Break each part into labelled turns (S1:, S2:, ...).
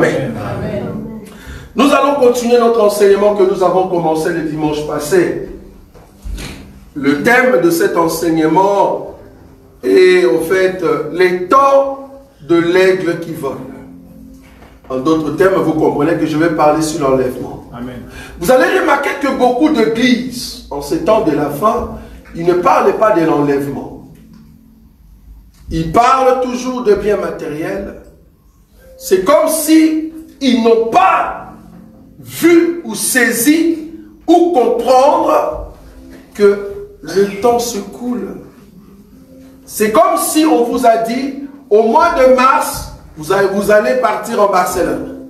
S1: Amen. Nous allons continuer notre enseignement que nous avons commencé le dimanche passé. Le thème de cet enseignement est au fait les temps de l'aigle qui vole. En d'autres termes, vous comprenez que je vais parler sur l'enlèvement. Vous allez remarquer que beaucoup d'églises, en ces temps de la fin, ils ne parlent pas de l'enlèvement. Ils parlent toujours de biens matériels. C'est comme si ils n'ont pas vu ou saisi ou comprendre que le temps se coule. C'est comme si on vous a dit, au mois de mars, vous allez partir en Barcelone.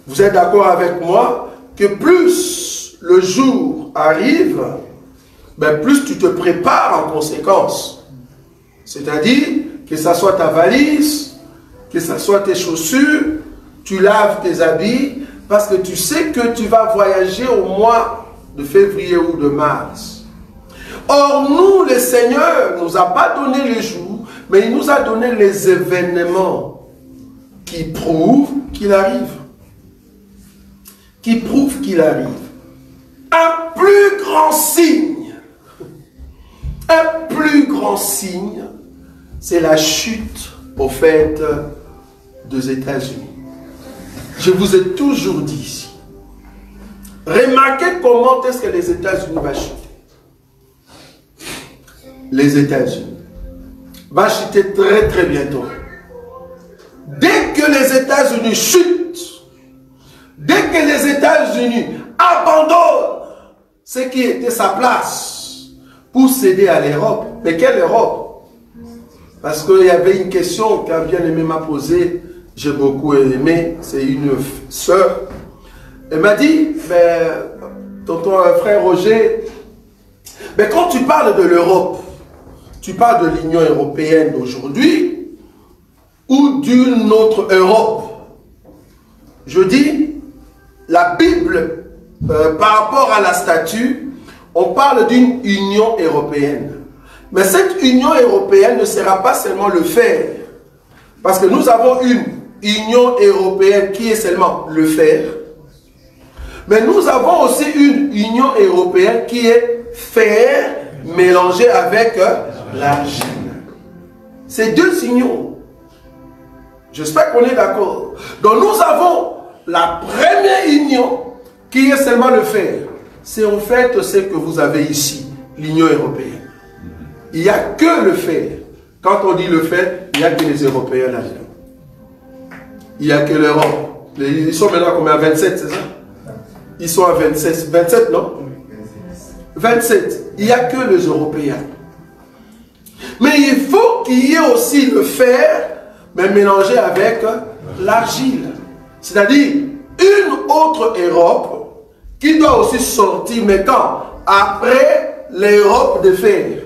S1: Vous êtes d'accord avec moi que plus le jour arrive, ben plus tu te prépares en conséquence. C'est-à-dire que ce soit ta valise, que ce soit tes chaussures, tu laves tes habits, parce que tu sais que tu vas voyager au mois de février ou de mars. Or, nous, le Seigneur ne nous a pas donné les jours, mais il nous a donné les événements qui prouvent qu'il arrive. Qui prouvent qu'il arrive. Un plus grand signe, c'est la chute, au fait, des États-Unis. Je vous ai toujours dit ici. Remarquez comment est-ce que les États-Unis vont chuter. Les États-Unis vont chuter très très bientôt. Dès que les États-Unis chutent, dès que les États-Unis abandonnent ce qui était sa place pour céder à l'Europe. Mais quelle Europe? Parce qu'il y avait une question qu'un bien-aimé m'a posée, j'ai beaucoup aimé, c'est une sœur. Elle m'a dit, tonton frère Roger, mais quand tu parles de l'Europe, tu parles de l'Union européenne d'aujourd'hui ou d'une autre Europe? Je dis, la Bible, par rapport à la statue, on parle d'une Union européenne. Mais cette Union européenne ne sera pas seulement le fer. Parce que nous avons une Union européenne qui est seulement le fer. Mais nous avons aussi une Union européenne qui est fer mélangé avec l'argile. C'est deux unions. J'espère qu'on est d'accord. Donc nous avons la première union qui est seulement le fer. C'est en fait ce que vous avez ici, l'Union européenne. Il n'y a que le fer. Quand on dit le fer, il n'y a que les Européens là-dedans. Il n'y a que l'Europe. Ils sont maintenant combien? 27, c'est ça? Ils sont à 27, 27 non? 27. Il n'y a que les Européens. Mais il faut qu'il y ait aussi le fer, mais mélangé avec l'argile. C'est-à-dire une autre Europe qui doit aussi sortir, mais quand? Après l'Europe de fer.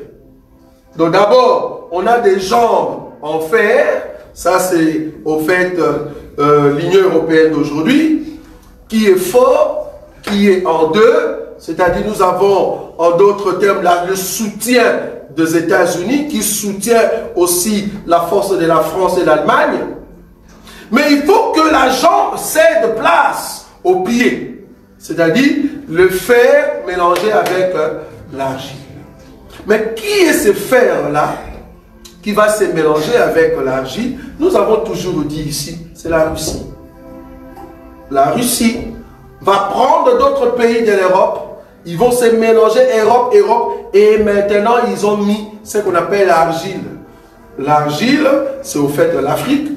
S1: Donc d'abord, on a des jambes en fer, ça c'est au fait l'Union européenne d'aujourd'hui, qui est fort, qui est en deux, c'est-à-dire nous avons en d'autres termes là, le soutien des États-Unis qui soutient aussi la force de la France et l'Allemagne. Mais il faut que la jambe cède place au pied, c'est-à-dire le fer mélangé avec l'argile. Mais qui est ce fer-là qui va se mélanger avec l'argile? Nous avons toujours dit ici, c'est la Russie. La Russie va prendre d'autres pays de l'Europe, ils vont se mélanger Europe, et maintenant ils ont mis ce qu'on appelle l'argile. L'argile, c'est au fait l'Afrique.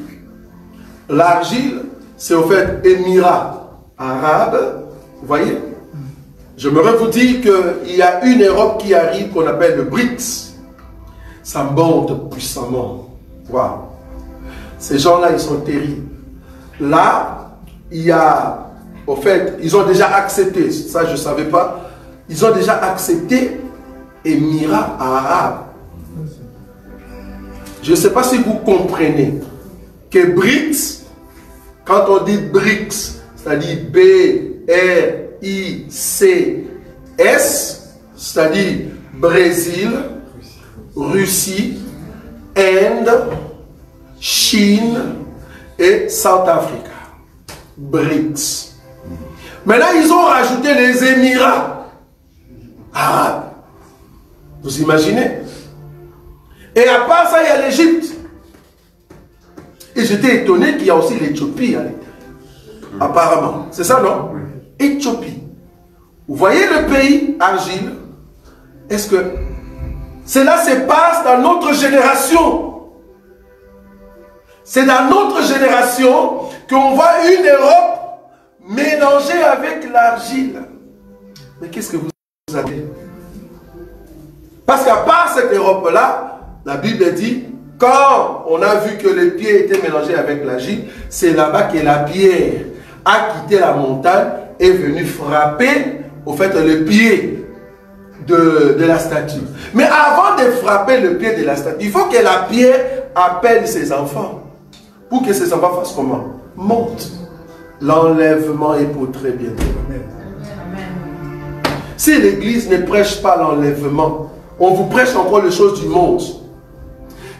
S1: L'argile, c'est au fait Émirats arabes. Vous voyez? J'aimerais vous dire qu'il y a une Europe qui arrive qu'on appelle le BRICS. Ça monte puissamment. Waouh! Ces gens-là, ils sont terribles. Là, il y a, au fait, ils ont déjà accepté, ça je ne savais pas, ils ont déjà accepté Émirats arabes. Je ne sais pas si vous comprenez que BRICS, quand on dit BRICS, c'est-à-dire B-R-I-C-S, c'est-à-dire Brésil, Russie, Inde, Chine et South Africa. BRICS. Maintenant, ils ont rajouté les Émirats arabes. Vous imaginez? Et à part ça, il y a l'Égypte. Et j'étais étonné qu'il y a aussi l'Éthiopie à l'intérieur. Apparemment. C'est ça, non? Éthiopie. Vous voyez le pays, argile? Est-ce que cela se passe dans notre génération? C'est dans notre génération qu'on voit une Europe mélangée avec l'argile. Mais qu'est-ce que vous avez? Parce qu'à part cette Europe-là, la Bible dit, quand on a vu que les pieds étaient mélangés avec l'argile, c'est là-bas que la pierre a quitté la montagne et est venue frapper, au fait, le pied de la statue. Mais avant de frapper le pied de la statue, il faut que la pierre appelle ses enfants. Pour que ses enfants fassent comment? Monte. L'enlèvement est pour très bientôt. Si l'église ne prêche pas l'enlèvement, on vous prêche encore les choses du monde.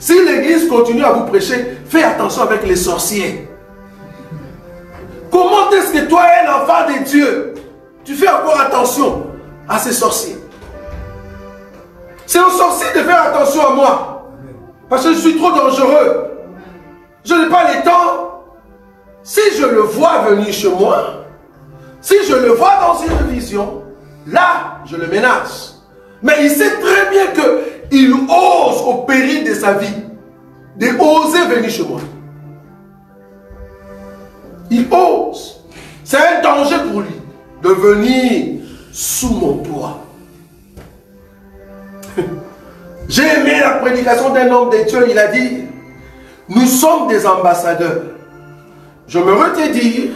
S1: Si l'église continue à vous prêcher, fais attention avec les sorciers. Comment est-ce que toi, es l'enfant de Dieu, tu fais encore attention à ces sorciers? C'est aux sorciers de faire attention à moi. Parce que je suis trop dangereux. Je n'ai pas le temps. Si je le vois venir chez moi, si je le vois dans une vision, là, je le menace. Mais il sait très bien qu'il ose au péril de sa vie de oser venir chez moi. Il ose. C'est un danger pour lui de venir sous mon toit. J'ai aimé la prédication d'un homme de Dieu. Il a dit, nous sommes des ambassadeurs. Je me retiens dire,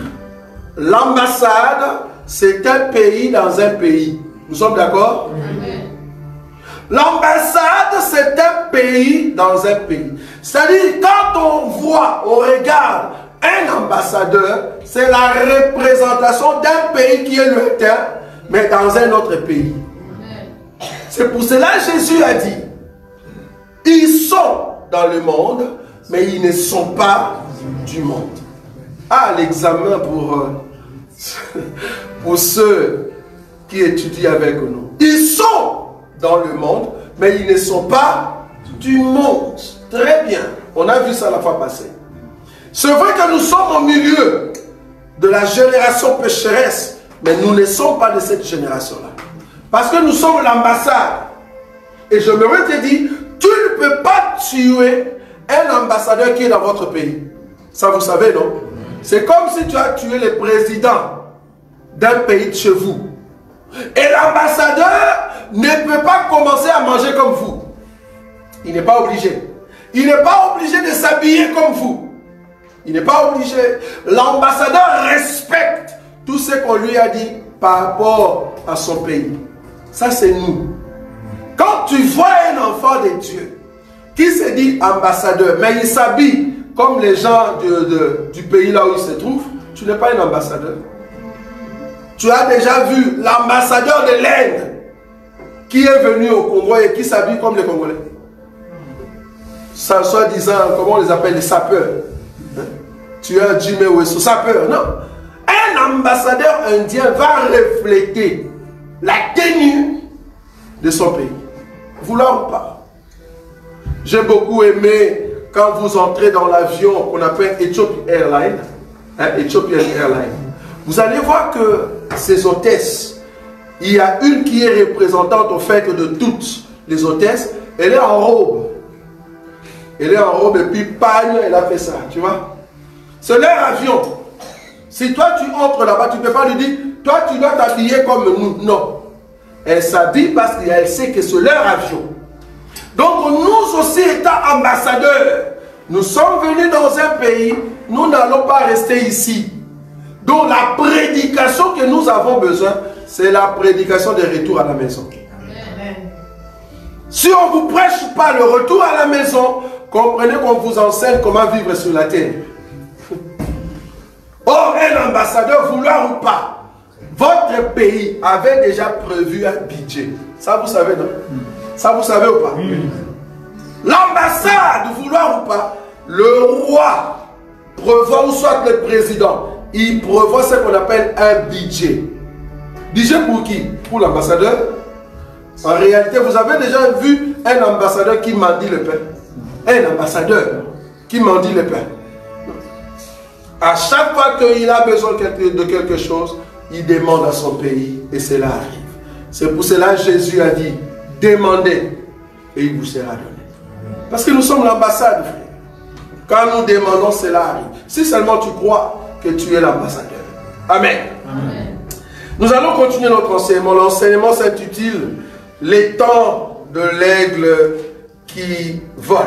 S1: l'ambassade, c'est un pays dans un pays. Nous sommes d'accord? L'ambassade, c'est un pays dans un pays. C'est-à-dire, quand on voit, on regarde un ambassadeur, c'est la représentation d'un pays qui est le tien, mais dans un autre pays. C'est pour cela que Jésus a dit, ils sont dans le monde, mais ils ne sont pas du monde. Ah, l'examen pour ceux qui étudient avec nous. Ils sont dans le monde, mais ils ne sont pas du monde. Très bien. On a vu ça la fois passée. C'est vrai que nous sommes au milieu de la génération pécheresse, mais nous ne sommes pas de cette génération-là. Parce que nous sommes l'ambassade. Et je me te dire, tu ne peux pas tuer un ambassadeur qui est dans votre pays. Ça, vous savez, non? C'est comme si tu as tué le président d'un pays de chez vous. Et l'ambassadeur ne peut pas commencer à manger comme vous. Il n'est pas obligé. Il n'est pas obligé de s'habiller comme vous. Il n'est pas obligé. L'ambassadeur respecte tout ce qu'on lui a dit par rapport à son pays. Ça, c'est nous. Quand tu vois un enfant de Dieu qui se dit ambassadeur, mais il s'habille comme les gens du pays là où il se trouve, tu n'es pas un ambassadeur. Tu as déjà vu l'ambassadeur de l'Inde qui est venu au Congo et qui s'habille comme les Congolais. Ça, soi-disant, comment on les appelle, les sapeurs. Hein? Tu es un Jimé Wesso, sapeur, non. Un ambassadeur indien va refléter la tenue de son pays. Vouloir ou pas. J'ai beaucoup aimé quand vous entrez dans l'avion qu'on appelle Ethiopian Airlines. Hein, Ethiopian Airlines. Vous allez voir que ces hôtesses, il y a une qui est représentante au fait de toutes les hôtesses, elle est en robe. Elle est en robe et puis pagne, elle a fait ça, tu vois. C'est leur avion. Si toi tu entres là-bas, tu ne peux pas lui dire, toi tu dois t'habiller comme nous. Non. Elle s'habille parce qu'elle sait que c'est leur avion. Donc nous aussi étant ambassadeurs, nous sommes venus dans un pays, nous n'allons pas rester ici. Donc la prédication que nous avons besoin, c'est la prédication de retour à la maison. Amen. Si on ne vous prêche pas le retour à la maison, comprenez qu'on vous enseigne comment vivre sur la terre. Or, un ambassadeur, vouloir ou pas, votre pays avait déjà prévu un budget. Ça, vous savez, non? Ça, vous savez ou pas? L'ambassade, vouloir ou pas, le roi prévoit, ou soit le président, il prévoit ce qu'on appelle un budget. Budget pour qui? Pour l'ambassadeur. En réalité, vous avez déjà vu un ambassadeur qui mendie le pain. Un ambassadeur qui mendie le pain. À chaque fois qu'il a besoin de quelque chose, il demande à son pays et cela arrive. C'est pour cela que Jésus a dit, demandez et il vous sera donné. Parce que nous sommes l'ambassade, frère. Quand nous demandons, cela arrive. Si seulement tu crois que tu es l'ambassadeur. Amen. Amen. Nous allons continuer notre enseignement. L'enseignement s'intitule « Les temps de l'aigle qui vole ».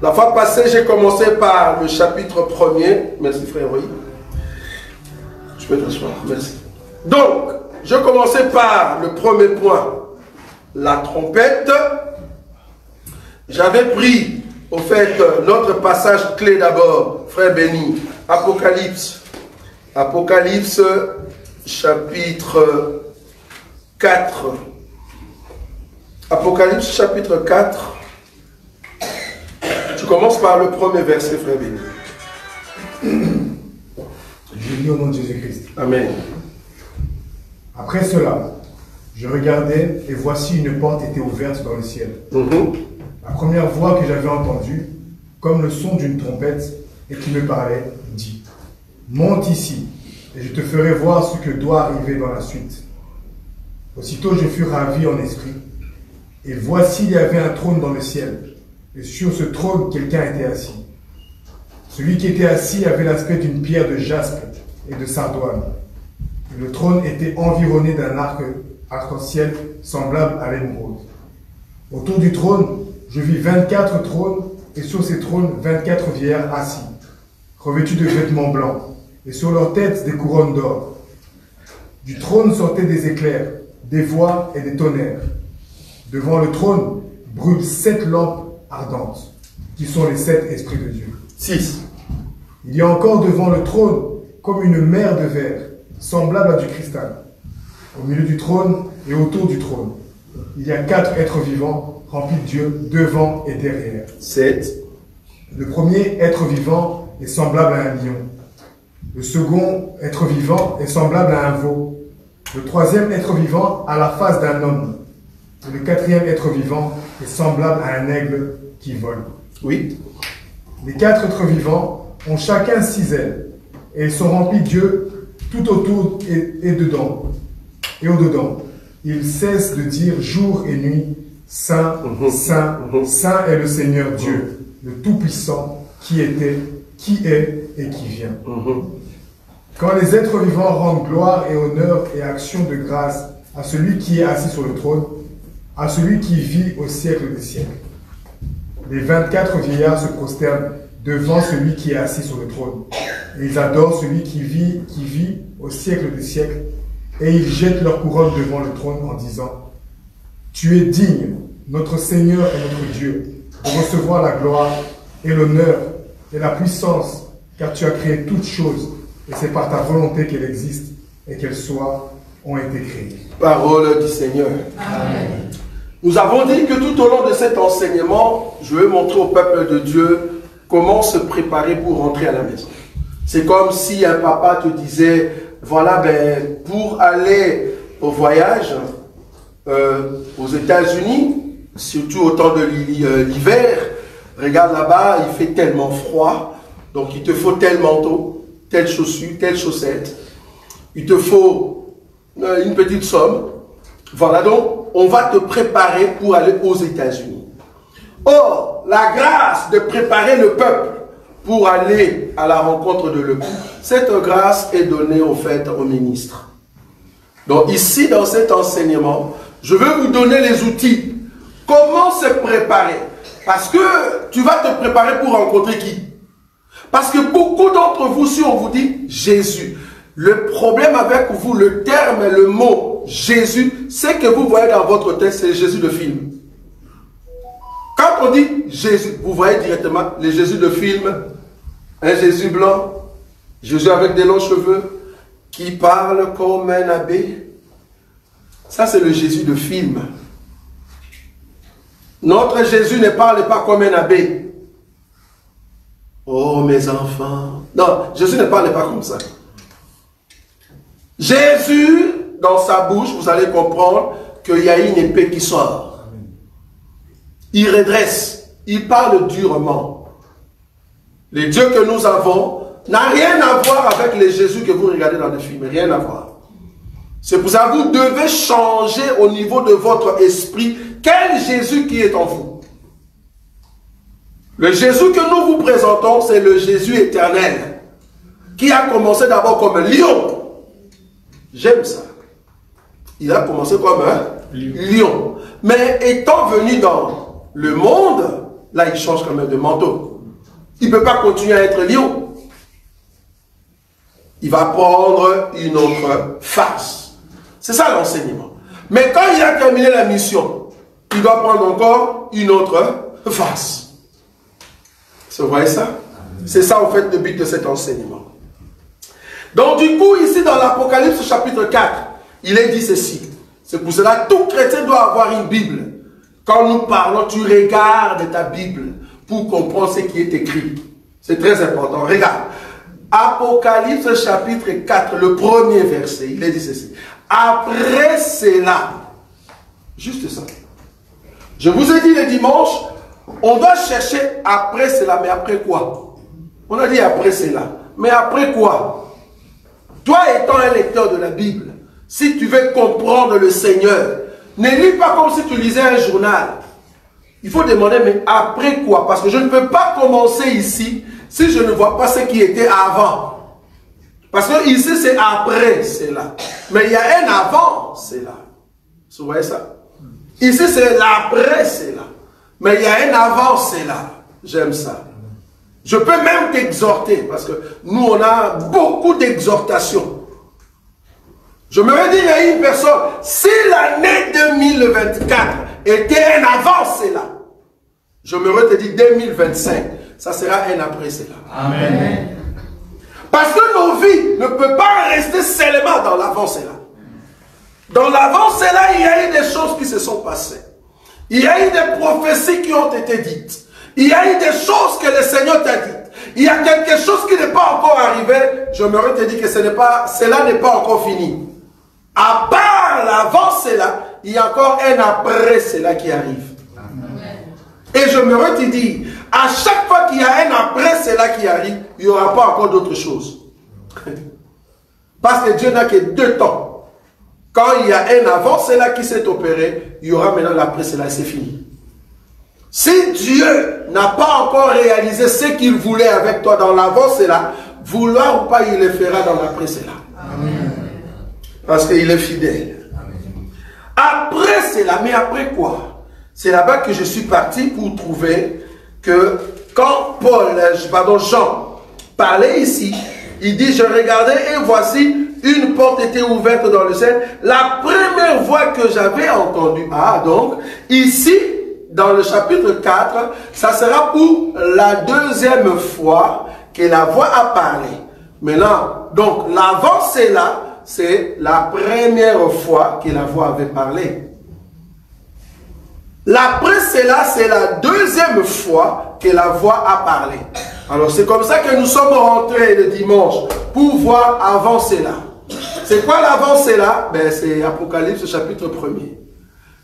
S1: La fois passée, j'ai commencé par le chapitre 1er. Merci frère, oui. Je peux t'asseoir, merci. Donc, je commençais par le premier point, la trompette. J'avais pris, au fait, notre passage clé d'abord, frère Béni, Apocalypse. Apocalypse, chapitre 4. Apocalypse, chapitre 4. Tu commences par le premier verset, frère Béni.
S2: Je lis au nom de Jésus-Christ.
S1: Amen.
S2: Après cela, je regardais et voici une porte était ouverte dans le ciel. La première voix que j'avais entendue, comme le son d'une trompette, et qui me parlait, dit « Monte ici, et je te ferai voir ce que doit arriver dans la suite. » Aussitôt je fus ravi en esprit, et voici il y avait un trône dans le ciel, et sur ce trône quelqu'un était assis. Celui qui était assis avait l'aspect d'une pierre de jaspe et de sardoine. Et le trône était environné d'un arc-en-ciel semblable à l'émeraude. Autour du trône, je vis 24 trônes, et sur ces trônes, 24 vieillards assis, revêtus de vêtements blancs, et sur leurs têtes des couronnes d'or. Du trône sortaient des éclairs, des voix et des tonnerres. Devant le trône brûlent 7 lampes ardentes, qui sont les 7 esprits de Dieu.
S1: 6.
S2: Il y a encore devant le trône comme une mer de verre, semblable à du cristal. Au milieu du trône et autour du trône, il y a 4 êtres vivants remplis de Dieu devant et derrière.
S1: 7.
S2: Le premier être vivant est semblable à un lion. Le second être vivant est semblable à un veau. Le troisième être vivant a la face d'un homme. Et le quatrième être vivant est semblable à un aigle qui vole.
S1: 8.
S2: Les 4 êtres vivants ont chacun 6 ailes, et ils sont remplis de Dieu tout autour et dedans, et au-dedans. Ils cessent de dire jour et nuit, Saint, Saint, Saint est le Seigneur Dieu, le Tout-Puissant, qui était, qui est et qui vient. Quand les êtres vivants rendent gloire et honneur et action de grâce à celui qui est assis sur le trône, à celui qui vit au siècle des siècles. Les 24 vieillards se prosternent devant celui qui est assis sur le trône. Et ils adorent celui qui vit au siècle des siècles. Et ils jettent leur couronne devant le trône en disant « Tu es digne, notre Seigneur et notre Dieu, de recevoir la gloire et l'honneur et la puissance, car tu as créé toutes choses, et c'est par ta volonté qu'elles existent et qu'elles ont été créées. »
S1: Parole du Seigneur. Amen. Nous avons dit que tout au long de cet enseignement, je vais montrer au peuple de Dieu comment se préparer pour rentrer à la maison. C'est comme si un papa te disait, voilà, pour aller au voyage aux États-Unis, surtout au temps de l'hiver, regarde là-bas, il fait tellement froid, donc il te faut tel manteau, telle chaussure, telle chaussette. Il te faut une petite somme. Voilà, donc on va te préparer pour aller aux États-Unis. Or, la grâce de préparer le peuple pour aller à la rencontre de l'époux, cette grâce est donnée au fait au ministre. Donc ici, dans cet enseignement, je vais vous donner les outils. Comment se préparer? Parce que tu vas te préparer pour rencontrer qui? Parce que beaucoup d'entre vous, si on vous dit Jésus, le problème avec vous, le terme, le mot Jésus, c'est que vous voyez dans votre tête, c'est Jésus de film. Quand on dit Jésus, vous voyez directement les Jésus de film, un Jésus blanc, Jésus avec des longs cheveux, qui parle comme un abbé. Ça, c'est le Jésus de film. Notre Jésus ne parle pas comme un abbé. Oh, mes enfants, Non, Jésus ne parlait pas comme ça. Jésus, dans sa bouche, vous allez comprendre qu'il y a une épée qui sort. Il redresse, il parle durement. Le Dieu que nous avons n'a rien à voir avec les Jésus que vous regardez dans les films, rien à voir. C'est pour ça que vous devez changer au niveau de votre esprit quel Jésus qui est en vous. Le Jésus que nous vous présentons, c'est le Jésus éternel, qui a commencé d'abord comme un lion. J'aime ça. Il a commencé comme un lion. Mais étant venu dans le monde, là il change quand même de manteau. Il ne peut pas continuer à être lion. Il va prendre une autre face. C'est ça l'enseignement. Mais quand il a terminé la mission, il doit prendre encore une autre face. Vous voyez ça? C'est ça en fait le but de cet enseignement. Donc du coup, ici dans l'Apocalypse chapitre 4, il est dit ceci. C'est pour cela que tout chrétien doit avoir une Bible. Quand nous parlons, tu regardes ta Bible pour comprendre ce qui est écrit. C'est très important. Regarde. Apocalypse chapitre 4, le premier verset, il est dit ceci. Après cela, juste ça. Je vous ai dit le dimanche, on doit chercher après cela, mais après quoi? On a dit après cela, mais après quoi? Toi étant un lecteur de la Bible, si tu veux comprendre le Seigneur, ne lis pas comme si tu lisais un journal. Il faut demander, mais après quoi? Parce que je ne peux pas commencer ici si je ne vois pas ce qui était avant. Parce que ici c'est après cela. Mais il y a un avant cela. Vous voyez ça? Ici c'est l'après cela. Mais il y a un avant cela. J'aime ça. Je peux même t'exhorter, parce que nous on a beaucoup d'exhortations. Je me dis, il y a une personne, si l'année 2024 était un avant cela, je me te dis 2025, ça sera un après cela.
S3: Amen.
S1: Parce que nos vies ne peuvent pas rester seulement dans l'avant cela. Dans l'avant cela, il y a eu des choses qui se sont passées. Il y a eu des prophéties qui ont été dites. Il y a eu des choses que le Seigneur t'a dites. Il y a quelque chose qui n'est pas encore arrivé. Je me te dire que cela n'est pas encore fini. À part l'avant cela, il y a encore un après cela qui arrive. Et je me te dis, à chaque fois qu'il y a un après cela qui arrive, il n'y aura pas encore d'autre chose. Parce que Dieu n'a que 2 temps. Quand il y a un avant cela qui s'est opéré, il y aura maintenant l'après cela et c'est fini. Si Dieu n'a pas encore réalisé ce qu'il voulait avec toi dans l'avant cela, vouloir ou pas, il le fera dans l'après cela. Parce qu'il est fidèle. Après cela, mais après quoi? C'est là-bas que je suis parti pour trouver que quand Jean parlait ici, il dit, je regardais et voici, une porte était ouverte dans le ciel. La première voix que j'avais entendue, donc, ici, dans le chapitre 4, ça sera pour la 2e fois que la voix a parlé. Maintenant, donc, l'avant c'est là, c'est la première fois que la voix avait parlé. L'après cela, c'est la 2e fois que la voix a parlé. Alors c'est comme ça que nous sommes rentrés le dimanche pour voir avant cela. C'est quoi l'avant cela? Ben, c'est Apocalypse chapitre 1er.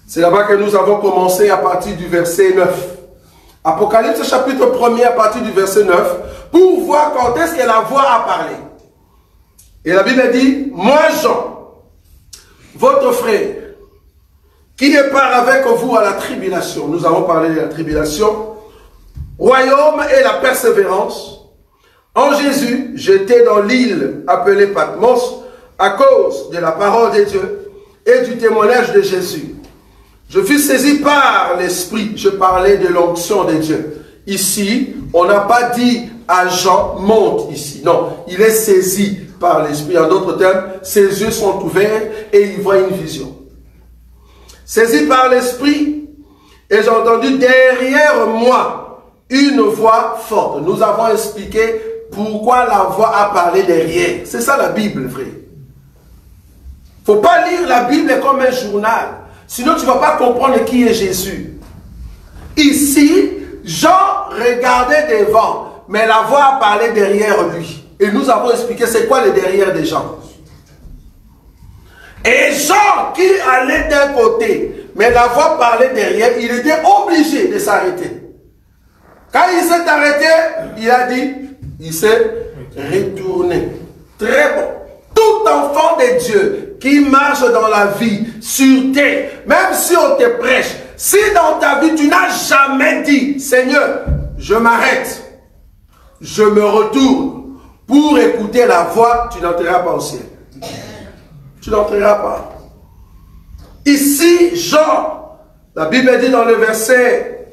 S1: C'est là-bas que nous avons commencé à partir du verset 9. Apocalypse chapitre 1er à partir du verset 9 pour voir quand est-ce que la voix a parlé. Et la Bible dit, moi Jean, votre frère, qui est part avec vous à la tribulation. Nous avons parlé de la tribulation. Royaume et la persévérance. En Jésus, j'étais dans l'île appelée Patmos à cause de la parole de Dieu et du témoignage de Jésus. Je fus saisi par l'Esprit. Je parlais de l'onction de Dieu. Ici, on n'a pas dit à Jean, monte ici. Non, il est saisi par l'Esprit. En d'autres termes, ses yeux sont ouverts et il voit une vision. Saisi par l'Esprit, et j'ai entendu derrière moi une voix forte. Nous avons expliqué pourquoi la voix a parlé derrière. C'est ça la Bible, frère. Il ne faut pas lire la Bible comme un journal. Sinon, tu ne vas pas comprendre qui est Jésus. Ici, Jean regardait devant. mais la voix a parlé derrière lui. Et nous avons expliqué c'est quoi le derrière des gens. Et Jean qui allait d'un côté, mais la voix parlait derrière, il était obligé de s'arrêter. Quand il s'est arrêté, il a dit, il s'est retourné. Très bon. Tout enfant de Dieu qui marche dans la vie, sur terre, même si on te prêche, si dans ta vie tu n'as jamais dit, Seigneur, je m'arrête, je me retourne pour écouter la voix, tu n'entreras pas au ciel. Tu n'entreras pas. Ici, Jean, la Bible dit dans le verset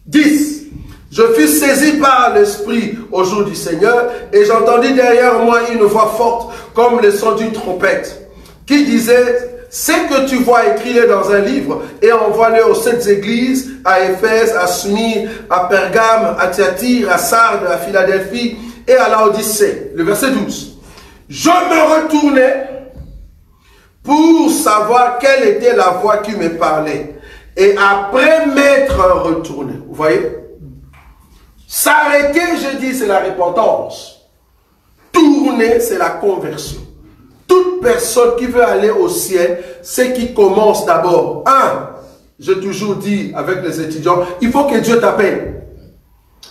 S1: 10, je fus saisi par l'Esprit au jour du Seigneur et j'entendis derrière moi une voix forte comme le son d'une trompette qui disait, ce que tu vois écrit dans un livre et envoie-le aux 7 églises, à Éphèse, à Smyrne, à Pergame, à Thyatire, à Sardes, à Philadelphie et à Laodicée. Le verset 12. Je me retournai pour savoir quelle était la voix qui me parlait. Et après m'être retourné, vous voyez, s'arrêter, je dis, c'est la repentance. Tourner, c'est la conversion. Toute personne qui veut aller au ciel, c'est qui commence d'abord. J'ai toujours dit avec les étudiants, il faut que Dieu t'appelle.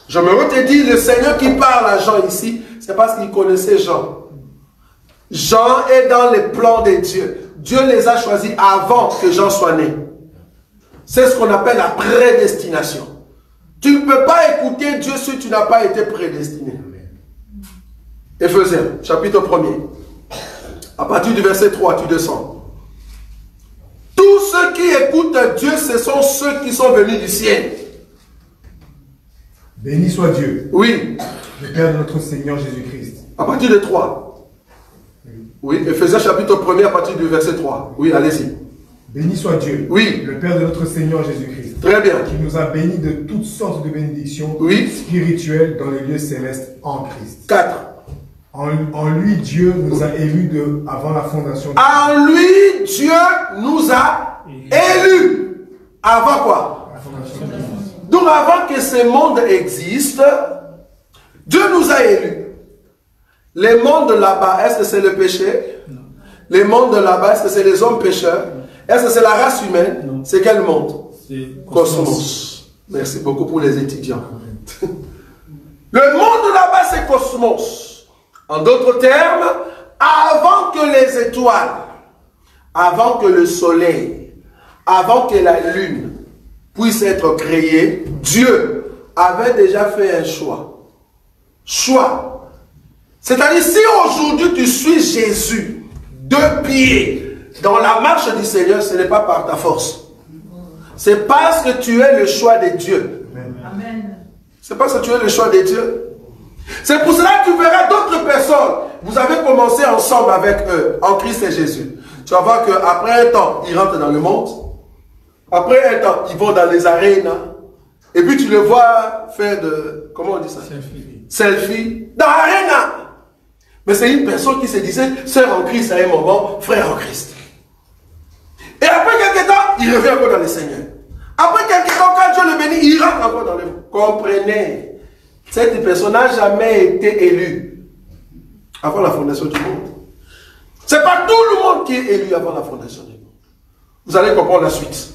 S1: Je me dit, le Seigneur qui parle à Jean ici, c'est parce qu'il connaissait Jean. Jean est dans les plans de Dieu. Dieu les a choisis avant que Jean soit né. C'est ce qu'on appelle la prédestination. Tu ne peux pas écouter Dieu si tu n'as pas été prédestiné. Éphésiens, chapitre 1er. À partir du verset 3, tu descends. Tous ceux qui écoutent Dieu, ce sont ceux qui sont venus du ciel.
S2: Béni soit Dieu.
S1: Oui.
S2: Le Père de notre Seigneur Jésus-Christ.
S1: À partir de 3. Oui, Éphésiens chapitre 1er à partir du verset 3. Oui, allez-y.
S2: Béni soit Dieu.
S1: Oui.
S2: Le Père de notre Seigneur Jésus-Christ.
S1: Très bien.
S2: Qui nous a bénis de toutes sortes de bénédictions spirituelles dans les lieux célestes en Christ.
S1: 4.
S2: En lui, Dieu nous a élus avant la fondation du monde.
S1: En lui, Dieu nous a élus. Avant quoi?
S2: La fondation du monde.
S1: Donc avant que ce monde existe, Dieu nous a élus. Les mondes là-bas, est-ce que c'est le péché? Non. Les mondes là-bas, est-ce que c'est les hommes pécheurs? Est-ce que c'est la race humaine? C'est quel monde? C'est Cosmos. Merci beaucoup pour les étudiants. Le monde là-bas, c'est Cosmos. En d'autres termes, avant que les étoiles, avant que le soleil, avant que la lune puisse être créée, Dieu avait déjà fait un choix. Choix. C'est-à-dire, si aujourd'hui tu suis Jésus, 2 pieds dans la marche du Seigneur, ce n'est pas par ta force. C'est parce que tu es le choix de Dieu.
S3: Amen.
S1: C'est parce que tu es le choix de Dieu. C'est pour cela que tu verras d'autres personnes. Vous avez commencé ensemble avec eux, en Christ et Jésus. Tu vas voir qu'après un temps, ils rentrent dans le monde. Après un temps, ils vont dans les arènes. Et puis tu les vois faire de... Comment on dit ça? Selfie. Dans l'arène. Mais c'est une personne qui se disait, sœur en Christ à un moment, frère en Christ. Et après quelques temps, il revient encore dans le Seigneur. Après quelques temps, quand Dieu le bénit, il rentre encore dans le... Comprenez, cette personne n'a jamais été élue avant la fondation du monde. Ce n'est pas tout le monde qui est élu avant la fondation du monde. Vous allez comprendre la suite.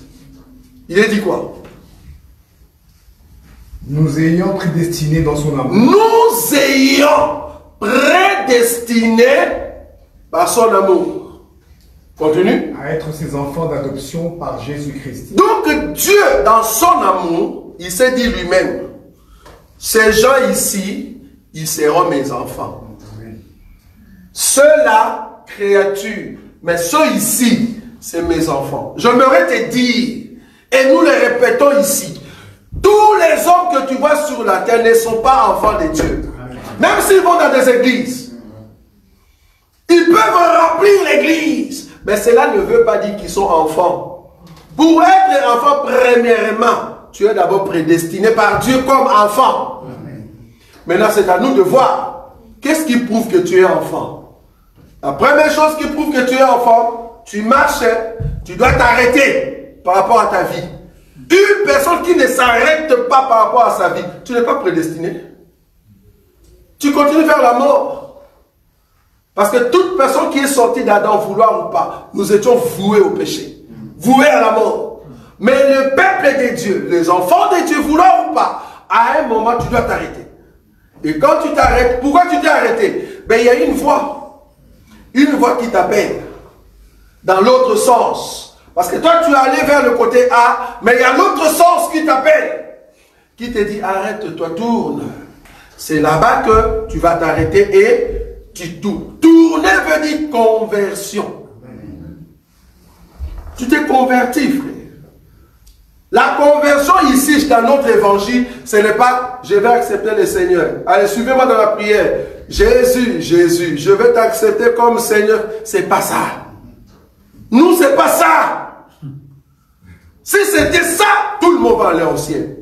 S1: Il est dit quoi?
S2: Nous ayant prédestinés dans son amour.
S1: Nous ayant prédestinés par son amour. Continue.
S2: À être ses enfants d'adoption par Jésus-Christ.
S1: Donc Dieu, dans son amour, il s'est dit lui-même, ces gens ici, ils seront mes enfants. Ceux-là, créatures, mais ceux ici, c'est mes enfants. J'aimerais te dire, et nous le répétons ici, tous les hommes que tu vois sur la terre ne sont pas enfants de Dieu. Même s'ils vont dans des églises. Ils peuvent remplir l'église. Mais cela ne veut pas dire qu'ils sont enfants. Pour être enfant, premièrement, tu es d'abord prédestiné par Dieu comme enfant. Maintenant, c'est à nous de voir. Qu'est-ce qui prouve que tu es enfant? La première chose qui prouve que tu es enfant, tu marches, tu dois t'arrêter par rapport à ta vie. Une personne qui ne s'arrête pas par rapport à sa vie, tu n'es pas prédestiné. tu continues vers la mort. Parce que toute personne qui est sortie d'Adam, vouloir ou pas, nous étions voués au péché, voués à la mort. Mais le peuple de Dieu, les enfants de Dieu, vouloir ou pas, à un moment, tu dois t'arrêter. Et quand tu t'arrêtes, pourquoi tu t'es arrêté? Ben, il y a une voix qui t'appelle dans l'autre sens. Parce que toi, tu es allé vers le côté A, mais il y a l'autre sens qui t'appelle, qui te dit, arrête-toi, tourne. C'est là-bas que tu vas t'arrêter et tu tournes. Tourner veut dire conversion. Tu t'es converti, frère. La conversion ici, dans notre évangile, ce n'est pas « je vais accepter le Seigneur ». Allez, suivez-moi dans la prière. Jésus, Jésus, je vais t'accepter comme Seigneur. C'est pas ça. Nous, c'est pas ça. Si c'était ça, tout le monde va aller au ciel.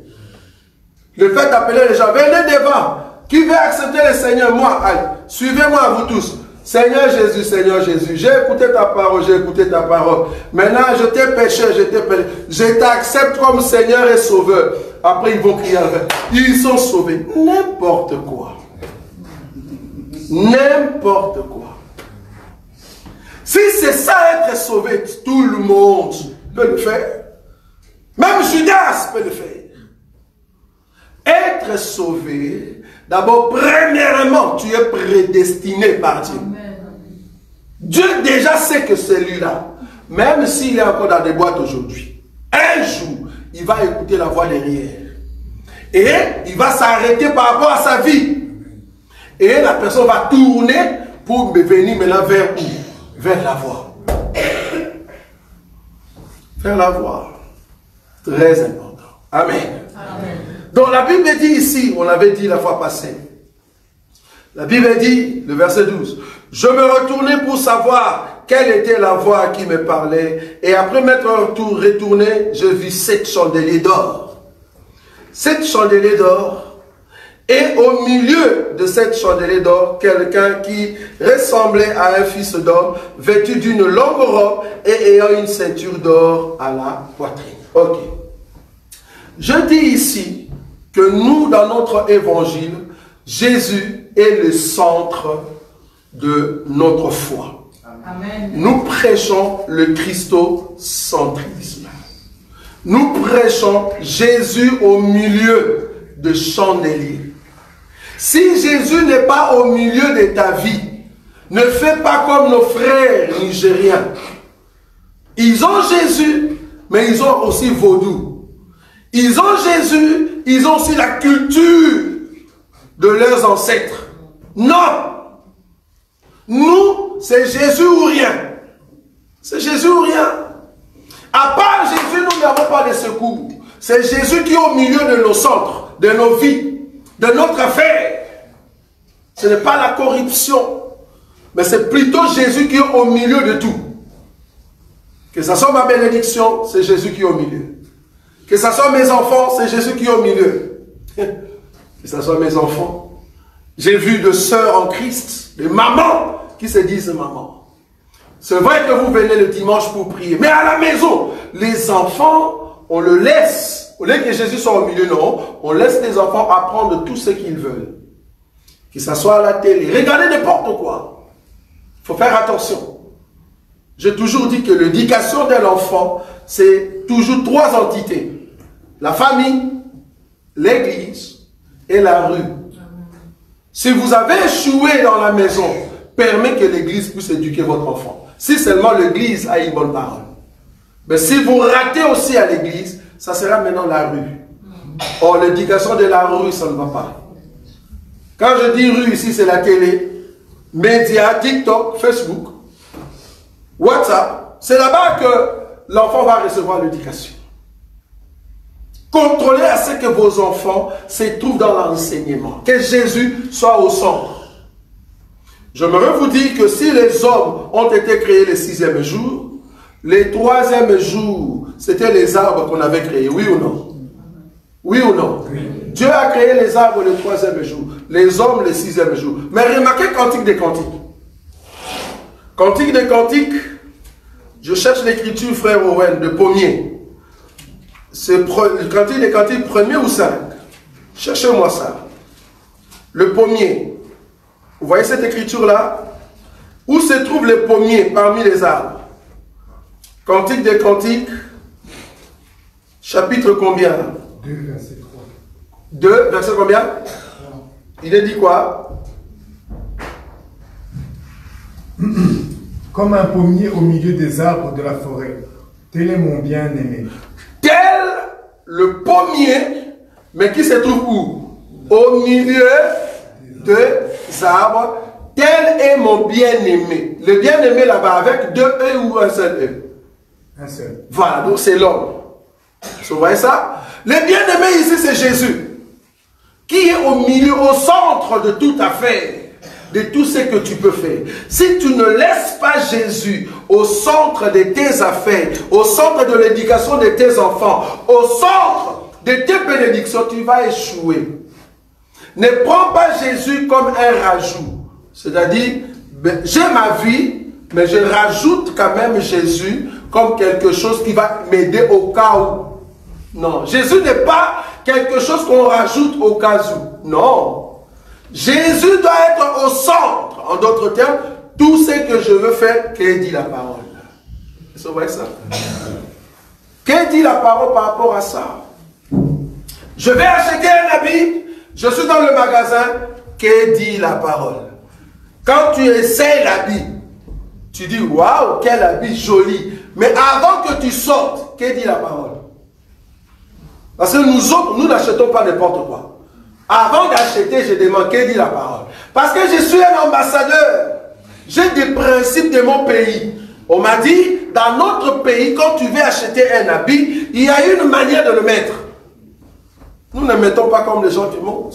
S1: Le fait d'appeler les gens, venez devant. Qui veut accepter le Seigneur? Moi, allez, suivez-moi vous tous. Seigneur Jésus, j'ai écouté ta parole, j'ai écouté ta parole. Maintenant, je t'ai péché, je t'accepte comme Seigneur et Sauveur. Après, ils vont crier avec. Ils sont sauvés. N'importe quoi. N'importe quoi. Si c'est ça être sauvé, tout le monde peut le faire. Même Judas peut le faire. Être sauvé, d'abord, premièrement, tu es prédestiné par Dieu. Amen. Dieu déjà sait que celui-là, même s'il est encore dans des boîtes aujourd'hui, un jour, il va écouter la voix derrière. Et il va s'arrêter par rapport à sa vie. Et la personne va tourner pour venir maintenant vers où? Vers la voix. Vers la voix. Très important. Amen. Amen. Donc la Bible dit ici, on l'avait dit la fois passée, la Bible dit, le verset 12, « Je me retournais pour savoir quelle était la voix qui me parlait, et après m'être retourné, je vis 7 chandeliers d'or. 7 chandeliers d'or, et au milieu de 7 chandeliers d'or, quelqu'un qui ressemblait à un fils d'homme, vêtu d'une longue robe et ayant une ceinture d'or à la poitrine. » Ok. Je dis ici que nous, dans notre évangile, Jésus est le centre de notre foi. Amen. Nous prêchons le christocentrisme. Nous prêchons Jésus au milieu de chandeliers. Si Jésus n'est pas au milieu de ta vie, ne fais pas comme nos frères nigériens. Ils ont Jésus, mais ils ont aussi vaudou. Ils ont Jésus, ils ont aussi la culture de leurs ancêtres. Non! Nous, c'est Jésus ou rien. C'est Jésus ou rien. À part Jésus, nous n'avons pas de secours. C'est Jésus qui est au milieu de nos centres, de nos vies, de notre affaire. Ce n'est pas la corruption, mais c'est plutôt Jésus qui est au milieu de tout. Que ce soit ma bénédiction, c'est Jésus qui est au milieu. Que ce soit mes enfants, c'est Jésus qui est au milieu. Que ce soit mes enfants. J'ai vu de sœurs en Christ, de mamans qui se disent maman. C'est vrai que vous venez le dimanche pour prier, mais à la maison, les enfants, on le laisse. Au lieu que Jésus soit au milieu, non. On laisse les enfants apprendre tout ce qu'ils veulent. Que ce soit à la télé. Regardez n'importe quoi. Il faut faire attention. J'ai toujours dit que l'éducation de l'enfant, c'est toujours 3 entités. La famille, l'église et la rue. Si vous avez échoué dans la maison, permettez que l'église puisse éduquer votre enfant. Si seulement l'église a une bonne parole. Mais si vous ratez aussi à l'église, ça sera maintenant la rue. Or, l'éducation de la rue, ça ne va pas. Quand je dis rue ici, c'est la télé, médias, TikTok, Facebook, WhatsApp. C'est là-bas que l'enfant va recevoir l'éducation. Contrôlez à ce que vos enfants se trouvent dans l'enseignement. Que Jésus soit au centre. J'aimerais vous dire que si les hommes ont été créés le 6e jour, le 3e jour, c'était les arbres qu'on avait créés. Oui ou non? Oui ou non? Oui. Dieu a créé les arbres le 3e jour. Les hommes le 6e jour. Mais remarquez Cantique des Cantiques. Cantique des Cantiques, je cherche l'écriture, frère Owen, de Pommier. C'est le Cantique des Cantiques, 1er ou 5. Cherchez-moi ça. Le Pommier. Vous voyez cette écriture-là? Où se trouvent les pommiers parmi les arbres? Cantique des Cantiques, chapitre combien?
S2: 2, verset 3.
S1: 2, verset combien? Il est dit quoi?
S2: Comme un pommier au milieu des arbres de la forêt, tel est mon bien-aimé.
S1: Tel le pommier, mais qui se trouve où? Au milieu des arbres, tel est mon bien-aimé. Le bien-aimé là-bas, avec 2 E ou un seul E?
S2: Un seul.
S1: Voilà, donc c'est l'homme. Vous voyez ça? Le bien-aimé ici, c'est Jésus, qui est au milieu, au centre de toute affaire, de tout ce que tu peux faire. Si tu ne laisses pas Jésus au centre de tes affaires, au centre de l'éducation de tes enfants, au centre de tes bénédictions, tu vas échouer. Ne prends pas Jésus comme un rajout. C'est-à-dire, j'ai ma vie, mais je rajoute quand même Jésus comme quelque chose qui va m'aider au cas où. Non, Jésus n'est pas quelque chose qu'on rajoute au cas où. Non. Jésus doit être au centre. En d'autres termes, tout ce que je veux faire, qu'est dit la parole? Vous voyez ça? Qu'est dit la parole par rapport à ça? Je vais acheter un habit, je suis dans le magasin, qu'est dit la parole? Quand tu essaies l'habit, tu dis, waouh, quel habit joli. Mais avant que tu sortes, qu'est dit la parole? Parce que nous autres, nous n'achetons pas n'importe quoi. Avant d'acheter, je demande, qu'est dit la parole? Parce que je suis un ambassadeur. J'ai des principes de mon pays. On m'a dit, dans notre pays, quand tu veux acheter un habit, il y a une manière de le mettre. Nous ne mettons pas comme les gens du monde.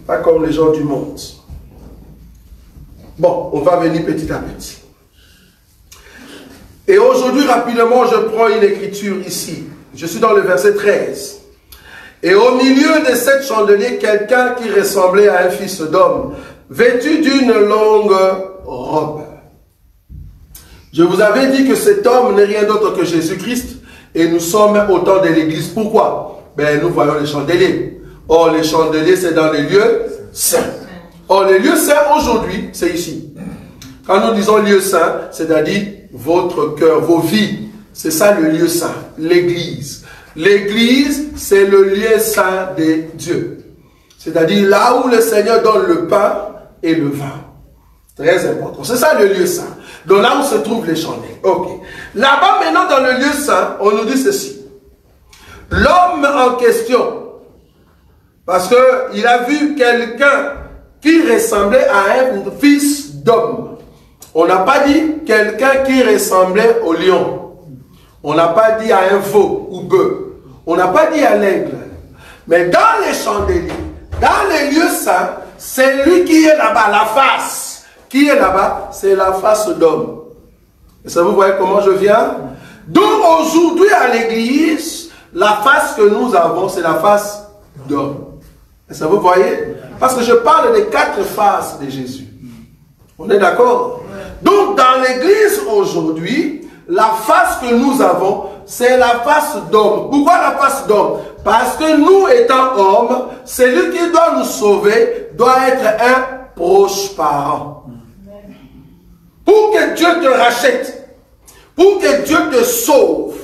S1: Pas comme les gens du monde. Bon, on va venir petit à petit. Et aujourd'hui, rapidement, je prends une écriture ici. Je suis dans le verset 13. Et au milieu de cette chandelier, quelqu'un qui ressemblait à un fils d'homme, vêtu d'une longue robe. Je vous avais dit que cet homme n'est rien d'autre que Jésus-Christ, et nous sommes au temps de l'église. Pourquoi? Ben, nous voyons les chandeliers. Or, les chandeliers, c'est dans les lieux saints. Or, les lieux saints, aujourd'hui, c'est ici. Quand nous disons lieu saint, c'est-à-dire votre cœur, vos vies. C'est ça le lieu saint, l'église. L'église, c'est le lieu saint de Dieu. C'est-à-dire là où le Seigneur donne le pain et le vin. Très important. C'est ça le lieu saint. Donc là où se trouvent les chandelles. Ok. Là-bas, maintenant, dans le lieu saint, on nous dit ceci. L'homme en question, parce qu'il a vu quelqu'un qui ressemblait à un fils d'homme. On n'a pas dit quelqu'un qui ressemblait au lion. On n'a pas dit à un veau ou bœuf. On n'a pas dit à l'aigle. Mais dans les chandeliers, dans les lieux saints, c'est lui qui est là-bas, la face. Qui est là-bas? C'est la face d'homme. Et ça, vous voyez comment je viens? Donc aujourd'hui à l'église, la face que nous avons, c'est la face d'homme. Et ça, vous voyez? Parce que je parle des 4 faces de Jésus. On est d'accord? Donc dans l'église aujourd'hui, la face que nous avons, c'est la face d'homme. Pourquoi la face d'homme? Parce que nous étant hommes, celui qui doit nous sauver doit être un proche parent. Pour que Dieu te rachète, pour que Dieu te sauve,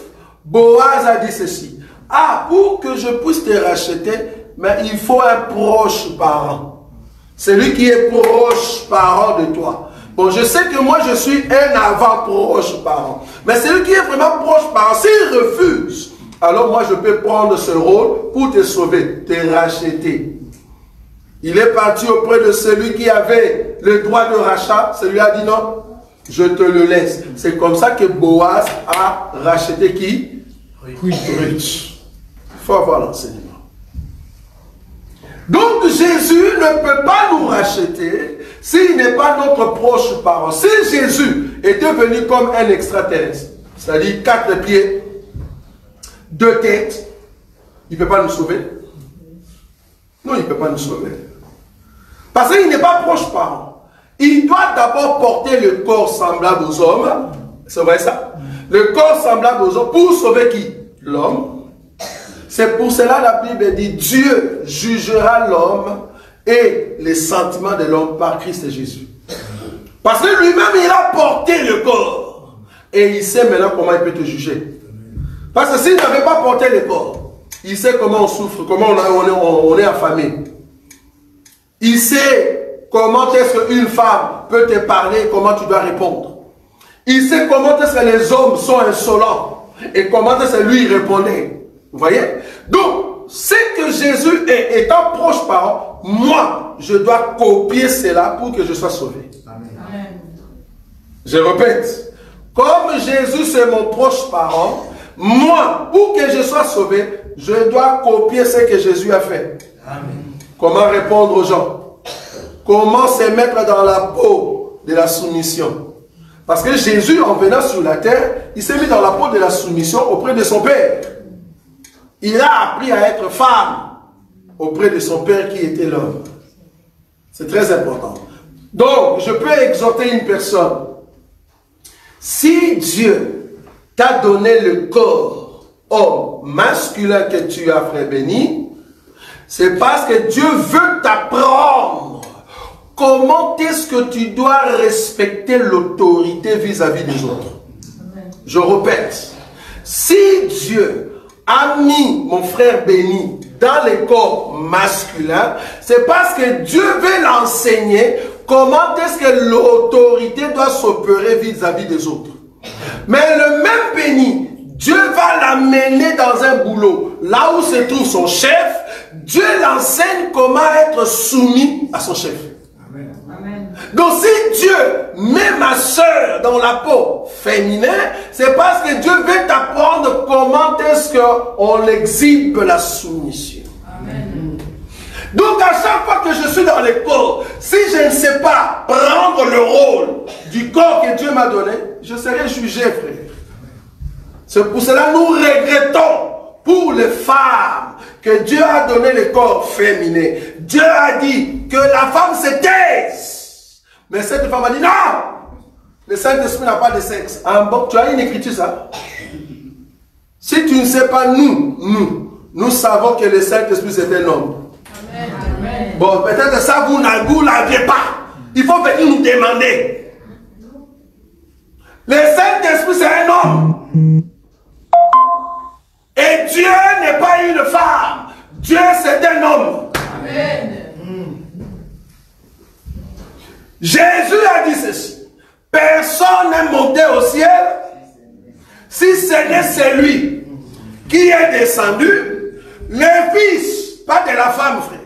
S1: Boaz a dit ceci. Ah, pour que je puisse te racheter, mais il faut un proche parent. Celui qui est proche parent de toi. Bon, je sais que moi, je suis un avant-proche parent. Mais celui qui est vraiment proche parent, s'il refuse, alors moi, je peux prendre ce rôle pour te sauver, te racheter. Il est parti auprès de celui qui avait le droit de rachat. Celui a dit non, je te le laisse. C'est comme ça que Boaz a racheté qui? Ruth. Il faut avoir l'enseignement. Donc Jésus ne peut pas nous racheter s'il n'est pas notre proche parent. Si Jésus était venu comme un extraterrestre, c'est-à-dire 4 pieds, 2 têtes, il ne peut pas nous sauver. Non, il ne peut pas nous sauver. Parce qu'il n'est pas proche parent. Il doit d'abord porter le corps semblable aux hommes. C'est vrai ça? Le corps semblable aux hommes pour sauver qui? L'homme. C'est pour cela la Bible dit Dieu jugera l'homme et les sentiments de l'homme par Christ Jésus. Parce que lui-même, il a porté le corps. Et il sait maintenant comment il peut te juger. Parce que s'il n'avait pas porté le corps, il sait comment on souffre, comment on est affamé. Il sait comment est-ce qu'une femme peut te parler, comment tu dois répondre. Il sait comment est-ce que les hommes sont insolents et comment est-ce que lui répondait. Vous voyez? Donc, c'est que Jésus est étant proche parent, moi, je dois copier cela pour que je sois sauvé. Amen. Je répète, comme Jésus c'est mon proche parent, moi, pour que je sois sauvé, je dois copier ce que Jésus a fait. Amen. Comment répondre aux gens? Comment se mettre dans la peau de la soumission? Parce que Jésus, en venant sur la terre, il s'est mis dans la peau de la soumission auprès de son Père. Il a appris à être femme auprès de son Père qui était l'homme. C'est très important. Donc, je peux exhorter une personne. Si Dieu t'a donné le corps homme masculin que tu as, frère béni, c'est parce que Dieu veut t'apprendre comment est-ce que tu dois respecter l'autorité vis-à-vis des autres. Je répète, si Dieu a mis mon frère béni dans les corps masculins, c'est parce que Dieu veut l'enseigner comment est-ce que l'autorité doit s'opérer vis-à-vis des autres. Mais le même béni, Dieu va l'amener dans un boulot, là où se trouve son chef. Dieu l'enseigne comment être soumis à son chef. Amen. Donc si Dieu met ma soeur dans la peau féminin, c'est parce que Dieu veut t'apprendre comment est-ce qu'on exhibe la soumission. Amen. Donc à chaque fois que je suis dans le corps, si je ne sais pas prendre le rôle du corps que Dieu m'a donné, je serai jugé, frère. C'est pour cela que nous regrettons pour les femmes que Dieu a donné le corps féminin. Dieu a dit que la femme se taise. Mais cette femme a dit non, le Saint-Esprit n'a pas de sexe. Tu as une écriture, ça? Si tu ne sais pas, nous savons que le Saint-Esprit c'est un homme. Amen. Bon, peut-être ça vous n'aviez pas. Il faut venir nous demander. Le Saint-Esprit c'est un homme. Et Dieu n'est pas une femme. Dieu c'est un homme. Amen. Jésus a dit ceci. Personne n'est monté au ciel si ce n'est celui qui est descendu, le Fils, pas de la femme, frère.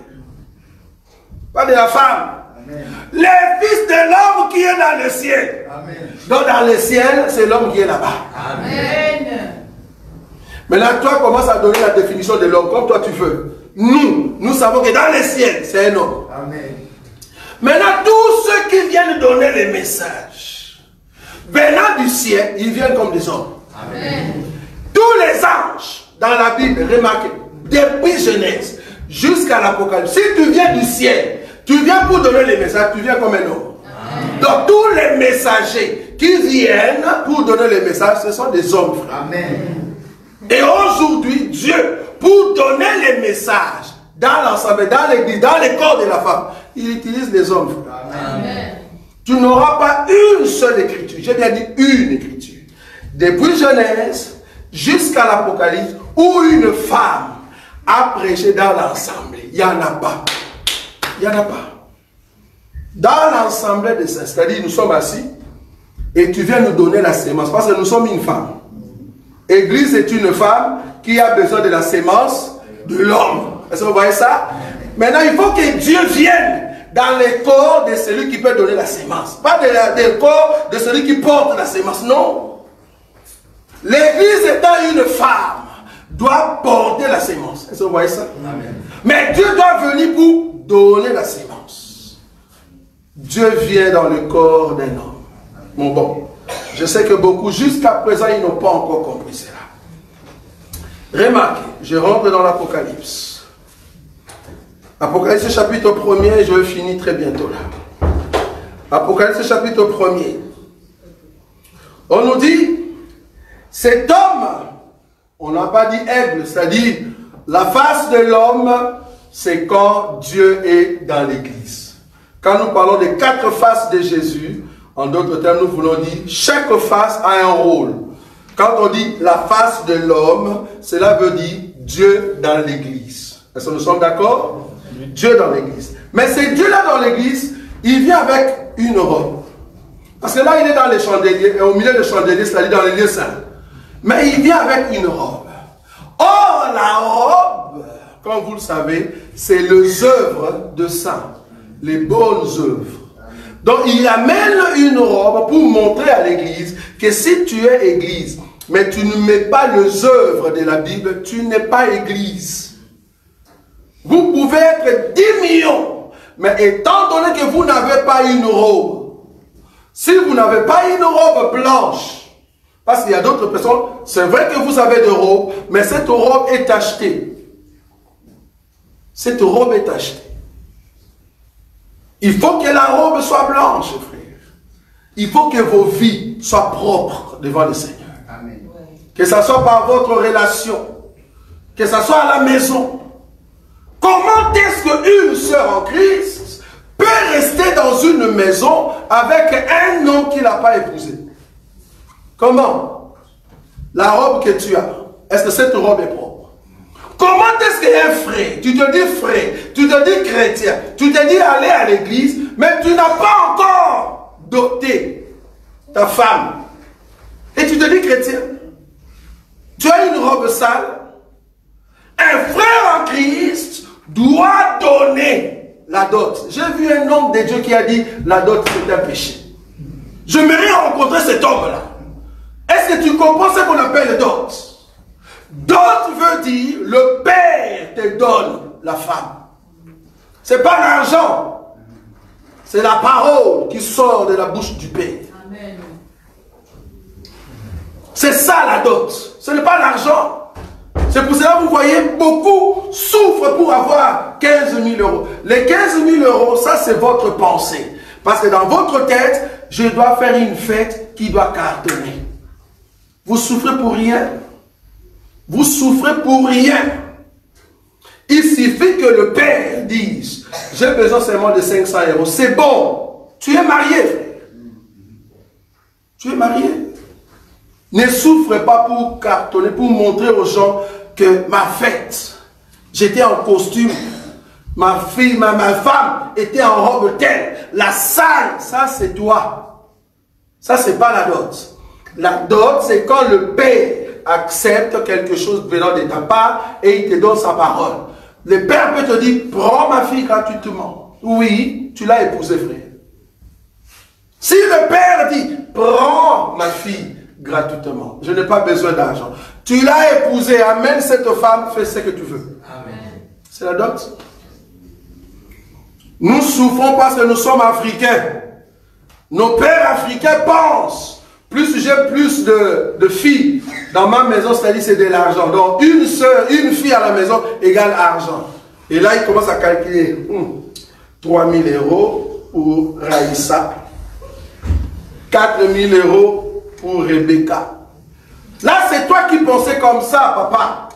S1: Pas de la femme. Amen. Le Fils de l'homme qui est dans le ciel. Amen. Donc dans le ciel, c'est l'homme qui est là-bas. Amen. Maintenant, toi, commence à donner la définition de l'homme comme toi tu veux. Nous savons que dans le ciel, c'est un homme. Amen. Maintenant, tous ceux qui viennent donner les messages, venant du ciel, ils viennent comme des hommes. Amen. Tous les anges dans la Bible, remarquez, depuis Genèse jusqu'à l'Apocalypse, si tu viens du ciel, tu viens pour donner les messages, tu viens comme un homme. Amen. Donc tous les messagers qui viennent pour donner les messages, ce sont des hommes, frère. Amen. Et aujourd'hui, Dieu, pour donner les messages dans l'ensemble, dans l'église, dans les corps de la femme, il utilise les hommes. Amen. Tu n'auras pas une seule écriture. J'ai bien dit une écriture. Depuis Genèse jusqu'à l'Apocalypse, où une femme a prêché dans l'assemblée. Il n'y en a pas. Il n'y en a pas. Dans l'assemblée de ça, c'est-à-dire nous sommes assis et tu viens nous donner la sémence parce que nous sommes une femme. Église est une femme qui a besoin de la sémence de l'homme. Est-ce que vous voyez ça? Maintenant, il faut que Dieu vienne dans le corps de celui qui peut donner la sémence. Pas dans le corps de celui qui porte la sémence. Non. L'église étant une femme, doit porter la sémence. Est-ce que vous voyez ça? Amen. Mais Dieu doit venir pour donner la sémence. Dieu vient dans le corps d'un homme. Bon. Je sais que beaucoup, jusqu'à présent, ils n'ont pas encore compris cela. Remarquez, je rentre dans l'Apocalypse. Apocalypse chapitre 1er, je vais finir très bientôt là. Apocalypse chapitre 1er. On nous dit, cet homme, on n'a pas dit aigle, c'est-à-dire la face de l'homme c'est quand Dieu est dans l'église. Quand nous parlons des 4 faces de Jésus, en d'autres termes, nous voulons dire chaque face a un rôle. Quand on dit la face de l'homme, cela veut dire Dieu dans l'église. Est-ce que nous sommes d'accord? Dieu dans l'église. Mais c'est Dieu-là dans l'église, il vient avec une robe. Parce que là, il est dans les chandeliers, et au milieu des chandeliers, c'est-à-dire dans les lieux saints. Mais il vient avec une robe. Or, la robe, comme vous le savez, c'est les œuvres de saints, les bonnes œuvres. Donc, il amène une robe pour montrer à l'église que si tu es église, mais tu ne mets pas les œuvres de la Bible, tu n'es pas église. Vous pouvez être 10 millions, mais étant donné que vous n'avez pas une robe, si vous n'avez pas une robe blanche, parce qu'il y a d'autres personnes, c'est vrai que vous avez des robes, mais cette robe est achetée. Cette robe est achetée. Il faut que la robe soit blanche, frère. Il faut que vos vies soient propres devant le Seigneur. Amen. Que ce soit par votre relation, que ce soit à la maison. Comment est-ce qu'une sœur en Christ peut rester dans une maison avec un homme qui n'a pas épousé? Comment? La robe que tu as, est-ce que cette robe est propre? Comment est-ce qu'un frère, tu te dis frère, tu te dis chrétien, tu te dis aller à l'église, mais tu n'as pas encore doté ta femme, et tu te dis chrétien? Tu as une robe sale? Un frère en Christ doit donner la dot. J'ai vu un homme de Dieu qui a dit la dot c'est un péché. J'aimerais rencontrer cet homme-là. Est-ce que tu comprends ce qu'on appelle dot? Dot veut dire le père te donne la femme. C'est pas l'argent, c'est la parole qui sort de la bouche du père. C'est ça la dot. Ce n'est pas l'argent. C'est pour cela que vous voyez, beaucoup souffrent pour avoir 15 000 euros. Les 15 000 euros, ça c'est votre pensée. Parce que dans votre tête, je dois faire une fête qui doit cartonner. Vous souffrez pour rien. Vous souffrez pour rien. Il suffit que le père dise, j'ai besoin seulement de 500 euros. C'est bon. Tu es marié, frère. Tu es marié. Ne souffre pas pour cartonner, pour montrer aux gens que ma fête, j'étais en costume, ma fille, ma femme était en robe telle. La salle, ça c'est toi. Ça c'est pas la dot. La dot, c'est quand le père accepte quelque chose venant de ta part et il te donne sa parole. Le père peut te dire, prends ma fille gratuitement. Oui, tu l'as épousée, frère. Si le père dit, prends ma fille gratuitement, je n'ai pas besoin d'argent. Tu l'as épousée, amène cette femme, fais ce que tu veux. C'est la dot. Nous souffrons parce que nous sommes africains. Nos pères africains pensent, plus j'ai plus de filles dans ma maison, c'est-à-dire c'est de l'argent. Donc une soeur, une fille à la maison égale argent. Et là, il commence à calculer 3 000 euros pour Raïssa, 4 000 euros pour Rebecca. Là, c'est toi qui pensais comme ça, papa.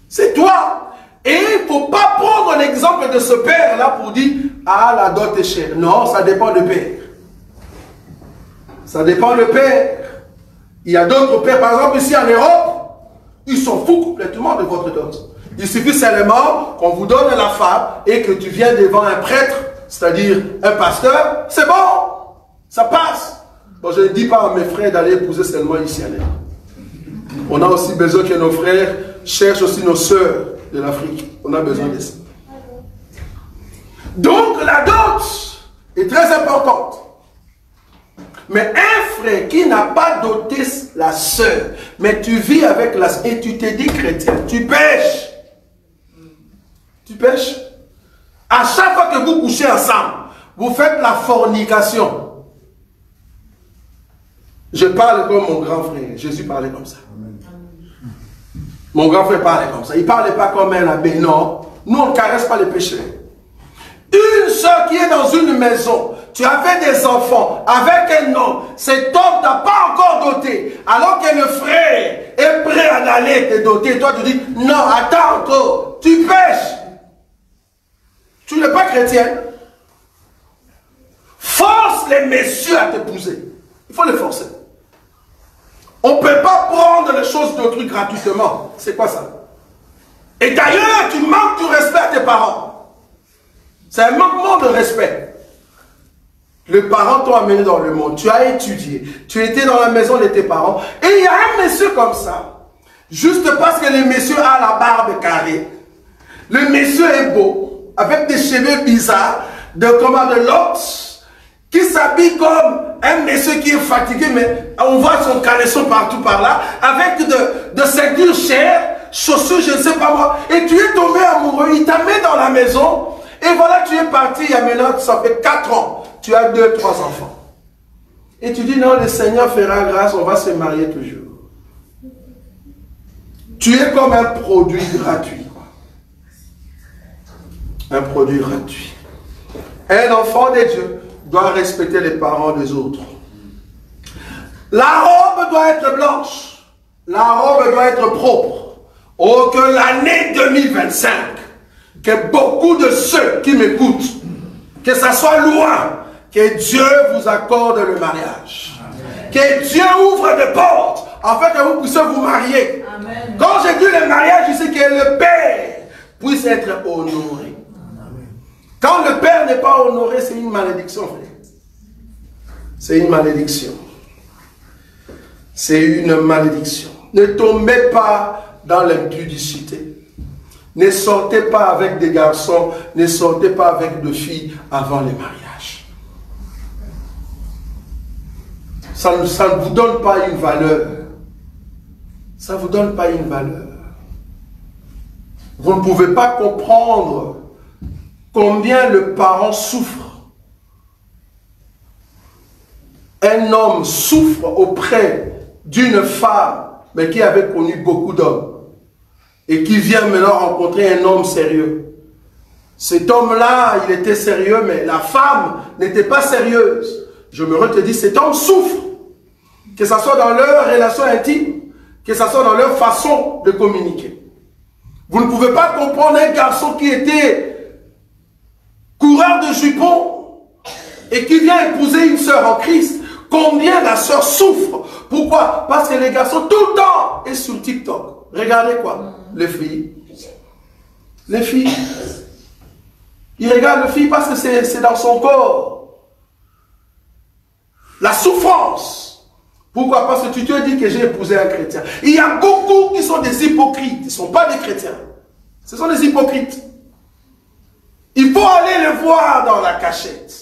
S1: C'est toi. Et il ne faut pas prendre l'exemple de ce père-là pour dire, ah, la dot est chère. Non, ça dépend du père. Ça dépend du père. Il y a d'autres pères, par exemple, ici en Europe, ils s'en foutent complètement de votre dot. Il suffit seulement qu'on vous donne la femme et que tu viens devant un prêtre, c'est-à-dire un pasteur, c'est bon, ça passe. Bon, je ne dis pas à mes frères d'aller épouser seulement ici en Europe. On a aussi besoin que nos frères cherchent aussi nos sœurs de l'Afrique. On a besoin de ça. Donc la dot est très importante. Mais un frère qui n'a pas doté la sœur, mais tu vis avec la sœur et tu te dis chrétien, tu pêches. Tu pêches. À chaque fois que vous couchez ensemble, vous faites la fornication. Je parle comme mon grand frère. Jésus parlait comme ça. Mon grand frère parlait comme ça. Il ne parlait pas comme un abbé. Non. Nous, on ne caresse pas les pécheurs. Une soeur qui est dans une maison, tu as fait des enfants avec un homme, cet homme n'a pas encore doté, alors que le frère est prêt à aller te doter, toi tu dis, non, attends encore, tu pêches. chrétienne, force les messieurs à t'épouser. Il faut les forcer. On ne peut pas prendre les choses d'autrui gratuitement. C'est quoi ça? Et d'ailleurs, tu manques du respect à tes parents. C'est un manquement de respect. Les parents t'ont amené dans le monde. Tu as étudié. Tu étais dans la maison de tes parents. Et il y a un monsieur comme ça. Juste parce que le monsieur a la barbe carrée. Le monsieur est beau. Avec des cheveux bizarres. De l'ox. Qui s'habille comme un monsieur qui est fatigué. Mais on voit son caleçon partout par là. Avec de ceintures chères. Chaussures, je ne sais pas moi. Et tu es tombé amoureux. Il t'a mis dans la maison. Et voilà, tu es parti. Il y a maintenant, ça fait 4 ans. Tu as 2, 3 enfants. Et tu dis, non, le Seigneur fera grâce, on va se marier toujours. Tu es comme un produit gratuit. Un produit gratuit. Un enfant de Dieu doit respecter les parents des autres. La robe doit être blanche. La robe doit être propre. Oh, que l'année 2025, que beaucoup de ceux qui m'écoutent, que ça soit loin, que Dieu vous accorde le mariage. Amen. Que Dieu ouvre des portes afin que vous puissiez vous marier. Amen. Quand j'ai dit le mariage, je sais que le Père puisse être honoré. Amen. Quand le Père n'est pas honoré, c'est une malédiction. C'est une malédiction. C'est une malédiction. Ne tombez pas dans l'impudicité. Ne sortez pas avec des garçons, ne sortez pas avec des filles avant le mariage. Ça ne vous donne pas une valeur. Ça ne vous donne pas une valeur. Vous ne pouvez pas comprendre combien le parent souffre. Un homme souffre auprès d'une femme, mais qui avait connu beaucoup d'hommes. Et qui vient maintenant rencontrer un homme sérieux. Cet homme-là, il était sérieux, mais la femme n'était pas sérieuse. Je me redis, cet homme souffre. Que ce soit dans leur relation intime, que ce soit dans leur façon de communiquer. Vous ne pouvez pas comprendre un garçon qui était coureur de jupons et qui vient épouser une sœur en Christ. Combien la sœur souffre. Pourquoi? Parce que les garçons tout le temps est sur TikTok. Regardez quoi? Les filles. Les filles. Ils regardent les filles parce que c'est dans son corps. La souffrance. Pourquoi? Parce que tu te dis que j'ai épousé un chrétien. Il y a beaucoup qui sont des hypocrites. Ils ne sont pas des chrétiens. Ce sont des hypocrites. Il faut aller le voir dans la cachette.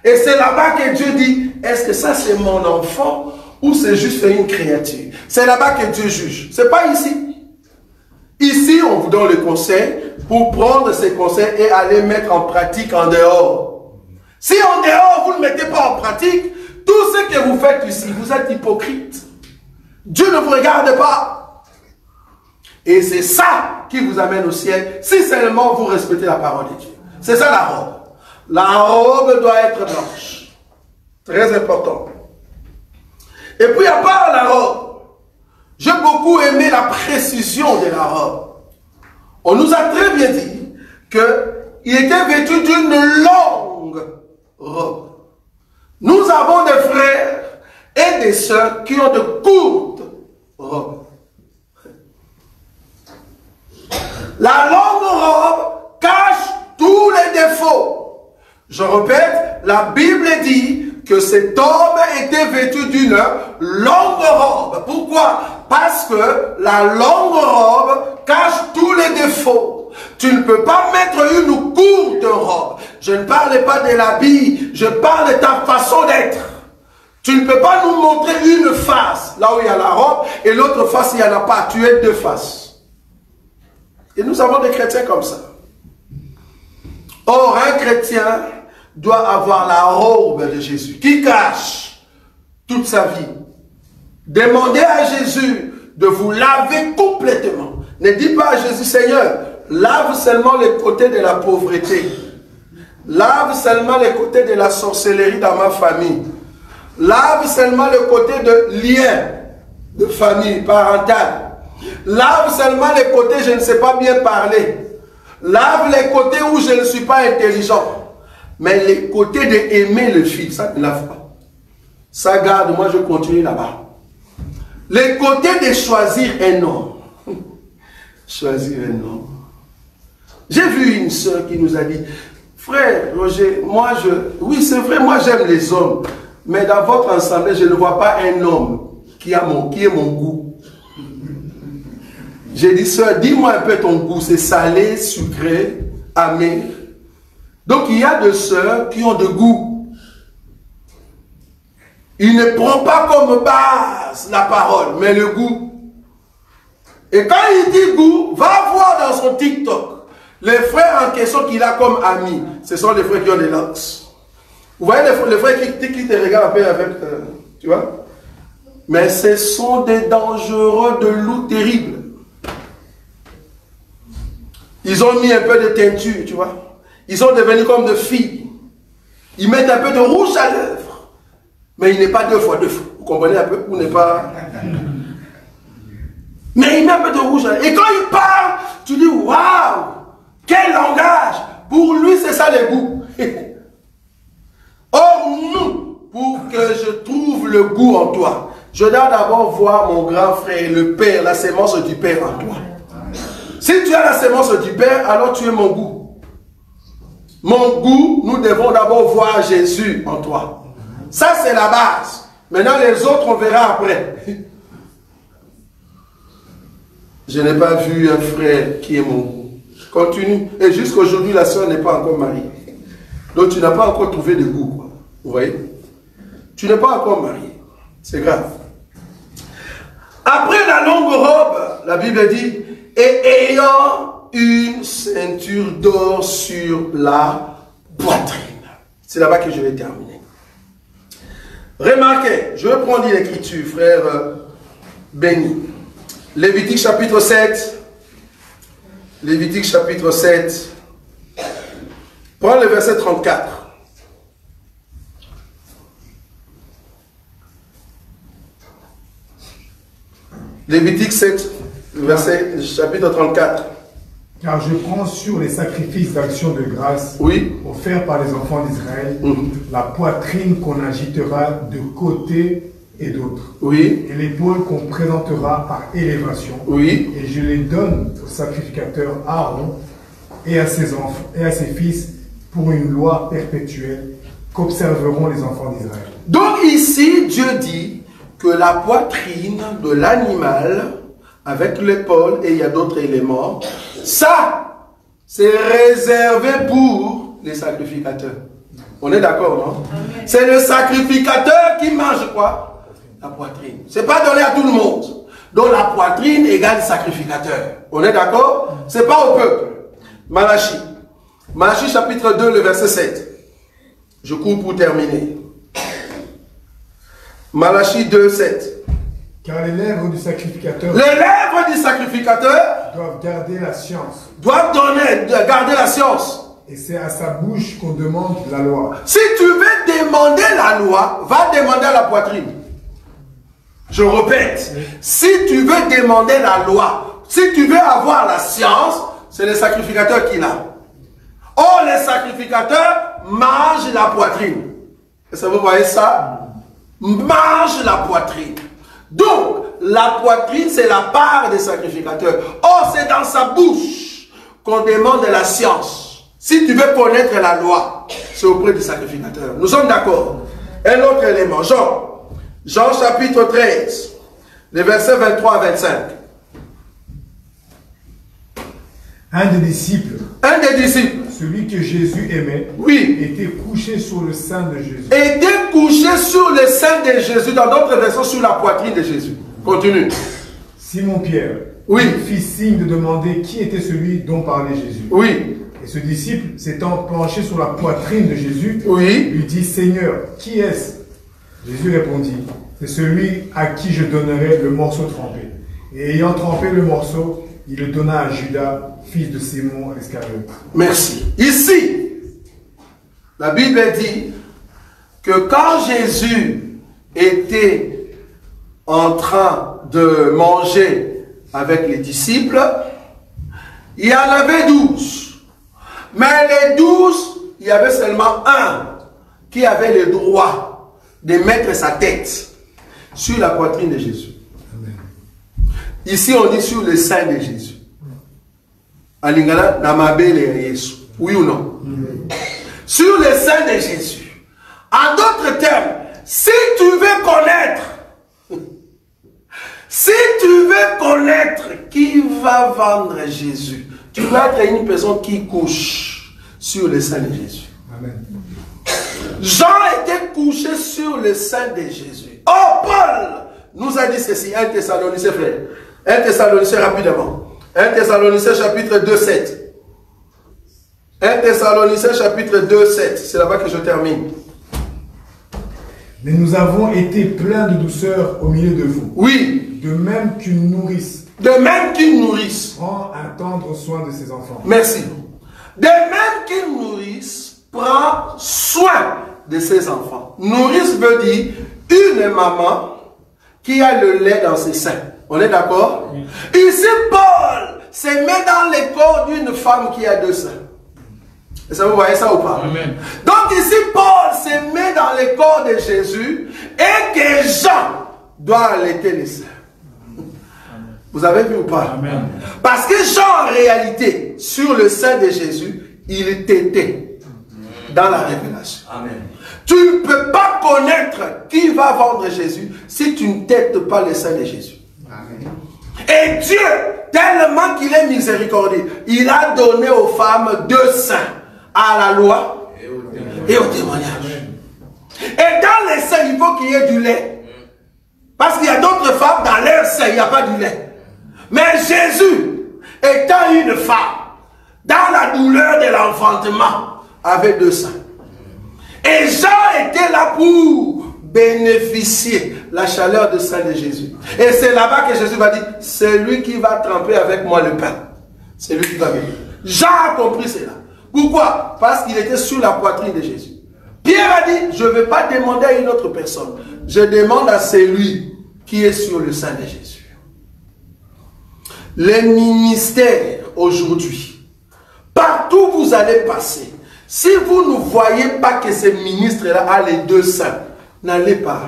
S1: Et c'est là-bas que Dieu dit, est-ce que ça c'est mon enfant ou c'est juste une créature? C'est là-bas que Dieu juge. Ce n'est pas ici. Ici, on vous donne le conseil pour prendre ces conseils et aller mettre en pratique en dehors. Si en dehors, vous ne mettez pas en pratique, tout ce que vous faites ici, vous êtes hypocrite. Dieu ne vous regarde pas. Et c'est ça qui vous amène au ciel, si seulement vous respectez la parole de Dieu. C'est ça la robe. La robe doit être blanche. Très important. Et puis à part la robe, j'ai beaucoup aimé la précision de la robe. On nous a très bien dit qu'il était vêtu d'une longue robe. Nous avons des frères et des sœurs qui ont de courtes robes. La longue robe cache tous les défauts. Je répète, la Bible dit que cet homme était vêtu d'une longue robe. Pourquoi? Parce que la longue robe cache tous les défauts. Tu ne peux pas mettre une courte robe. Je ne parle pas de l'habit, je parle de ta façon d'être. Tu ne peux pas nous montrer une face, là où il y a la robe, et l'autre face, il n'y en a pas. Tu es deux faces. Et nous avons des chrétiens comme ça. Or, un chrétien doit avoir la robe de Jésus, qui cache toute sa vie. Demandez à Jésus de vous laver complètement. Ne dis pas à Jésus, Seigneur, lave seulement les côtés de la pauvreté. Lave seulement les côtés de la sorcellerie dans ma famille. Lave seulement le côté de lien de famille parentale. Lave seulement les côtés je ne sais pas bien parler. Lave les côtés où je ne suis pas intelligent. Mais les côtés d'aimer le fils, ça ne lave pas. Ça garde, moi je continue là-bas. Les côtés de choisir un homme. Choisir un homme. J'ai vu une soeur qui nous a dit, frère Roger, moi oui c'est vrai, moi j'aime les hommes, mais dans votre assemblée, je ne vois pas un homme qui est mon goût. J'ai dit, sœur, dis-moi un peu ton goût, c'est salé, sucré, amer. Donc il y a des sœurs qui ont de goût. Il ne prend pas comme base la parole, mais le goût. Et quand il dit goût, va voir dans son TikTok. Les frères en question qu'il a comme amis, ce sont les frères qui ont des lances. Vous voyez les frères qui te regardent un peu avec, tu vois. Mais ce sont des dangereux de loups terribles. Ils ont mis un peu de teinture, tu vois. Ils sont devenus comme des filles. Ils mettent un peu de rouge à lèvres. Mais il n'est pas 2 fois 2. Vous comprenez un peu? Ou n'est pas... Mais il met un peu de rouge à lèvres. Et quand il parle, tu dis, waouh! Quel langage! Pour lui, c'est ça les goûts. Or, nous, pour que je trouve le goût en toi, je dois d'abord voir mon grand frère, le Père, la sémence du Père en toi. Si tu as la sémence du Père, alors tu es mon goût. Mon goût, nous devons d'abord voir Jésus en toi. Ça, c'est la base. Maintenant, les autres, on verra après. Je n'ai pas vu un frère qui est mon goût. Continue. Et jusqu'à aujourd'hui, la soeur n'est pas encore mariée. Donc, tu n'as pas encore trouvé de goût. Quoi. Vous voyez? Tu n'es pas encore marié. C'est grave. Après la longue robe, la Bible dit, et ayant une ceinture d'or sur la poitrine. C'est là-bas que je vais terminer. Remarquez, je vais prendre l'écriture, frère béni. Lévitique chapitre 7. Lévitique chapitre 7. Prends le verset 34. Lévitique 7, verset, chapitre 34.
S2: Car je prends sur les sacrifices d'action de grâce offerts par les enfants d'Israël la poitrine qu'on agitera de côté et d'autre. Et l'épaule qu'on présentera par élévation. Et je les donne au sacrificateur Aaron et à ses enfants et à ses fils pour une loi perpétuelle qu'observeront les enfants d'Israël.
S1: Donc ici, Dieu dit que la poitrine de l'animal, avec l'épaule, et il y a d'autres éléments, ça, c'est réservé pour les sacrificateurs. On est d'accord, non? C'est le sacrificateur qui mange quoi? La poitrine. Ce n'est pas donné à tout le monde. Donc la poitrine égale sacrificateur. On est d'accord? Ce n'est pas au peuple. Malachie. Malachie chapitre 2, le verset 7. Je cours pour terminer. Malachie 2, 7.
S2: Car les lèvres du sacrificateur doivent garder la science.
S1: Doivent garder la science.
S2: Et c'est à sa bouche qu'on demande la loi.
S1: Si tu veux demander la loi, va demander à la poitrine. Je répète, si tu veux demander la loi, si tu veux avoir la science, c'est le sacrificateur qui l'a. Or, les sacrificateurs mangent la poitrine. Est-ce que vous voyez ça? Mange la poitrine. Donc, la poitrine, c'est la part des sacrificateurs. Or, c'est dans sa bouche qu'on demande la science. Si tu veux connaître la loi, c'est auprès du sacrificateur. Nous sommes d'accord. Un autre élément, Jean chapitre 13, les versets 23 à 25.
S2: Un des disciples, celui que Jésus aimait, était couché sur le sein de Jésus.
S1: Était couché sur le sein de Jésus, dans d'autres versions sur la poitrine de Jésus. Continue.
S2: Simon Pierre fit signe de demander qui était celui dont parlait Jésus. Et ce disciple, s'étant penché sur la poitrine de Jésus, lui dit, Seigneur, qui est-ce? Jésus répondit, c'est celui à qui je donnerai le morceau trempé. Et ayant trempé le morceau, il le donna à Judas, fils de Simon l'Iscariote.
S1: Merci. Ici, la Bible dit que quand Jésus était en train de manger avec les disciples, il y en avait 12. Mais les 12 il y avait seulement un qui avait le droit de mettre sa tête sur la poitrine de Jésus. Amen. Ici, on dit sur le sein de Jésus. Alingala, oui ou non? Sur le sein de Jésus. En d'autres termes, si tu veux connaître, qui va vendre Jésus, tu vas être une personne qui couche sur le sein de Jésus. Amen. Jean était couché sur le sein de Jésus. Oh, Paul nous a dit ceci. 1 Thessaloniciens, frère. 1 Thessaloniciens rapidement. 1 Thessaloniciens chapitre 2, 7. 1 Thessaloniciens chapitre 2, 7. C'est là-bas que je termine.
S2: Mais nous avons été pleins de douceur au milieu de vous.
S1: Oui.
S2: De même qu'une nourrice.
S1: De même qu'une nourrice.
S2: Prend un tendre soin de ses enfants.
S1: Merci. De même qu'une nourrice prend soin de ses enfants. Nourrice veut dire une maman qui a le lait dans ses seins. On est d'accord? Oui. Ici, Paul se met dans le corps d'une femme qui a 2 seins. Et ça, vous voyez ça ou pas? Amen. Donc ici, Paul se met dans le corps de Jésus et que Jean doit allaiter les seins. Vous avez vu ou pas? Amen. Parce que Jean, en réalité, sur le sein de Jésus, il t'était dans la révélation. Amen. Tu ne peux pas connaître qui va vendre Jésus si tu ne têtes pas le sein de Jésus. Amen. Et Dieu, tellement qu'il est miséricordieux, il a donné aux femmes 2 seins, à la loi et au témoignage. Et dans les seins, il faut qu'il y ait du lait. Parce qu'il y a d'autres femmes, dans leur sein, il n'y a pas du lait. Mais Jésus, étant une femme, dans la douleur de l'enfantement, avait 2 seins. Et Jean était là pour bénéficier la chaleur du sein de Jésus. Et c'est là-bas que Jésus va dire, c'est lui qui va tremper avec moi le pain. C'est lui qui va venir. Jean a compris cela. Pourquoi? Parce qu'il était sur la poitrine de Jésus. Pierre a dit, je ne vais pas demander à une autre personne. Je demande à celui qui est sur le sein de Jésus. Les ministères aujourd'hui, partout où vous allez passer, si vous ne voyez pas que ce ministre-là a les 2 seins, n'allez pas.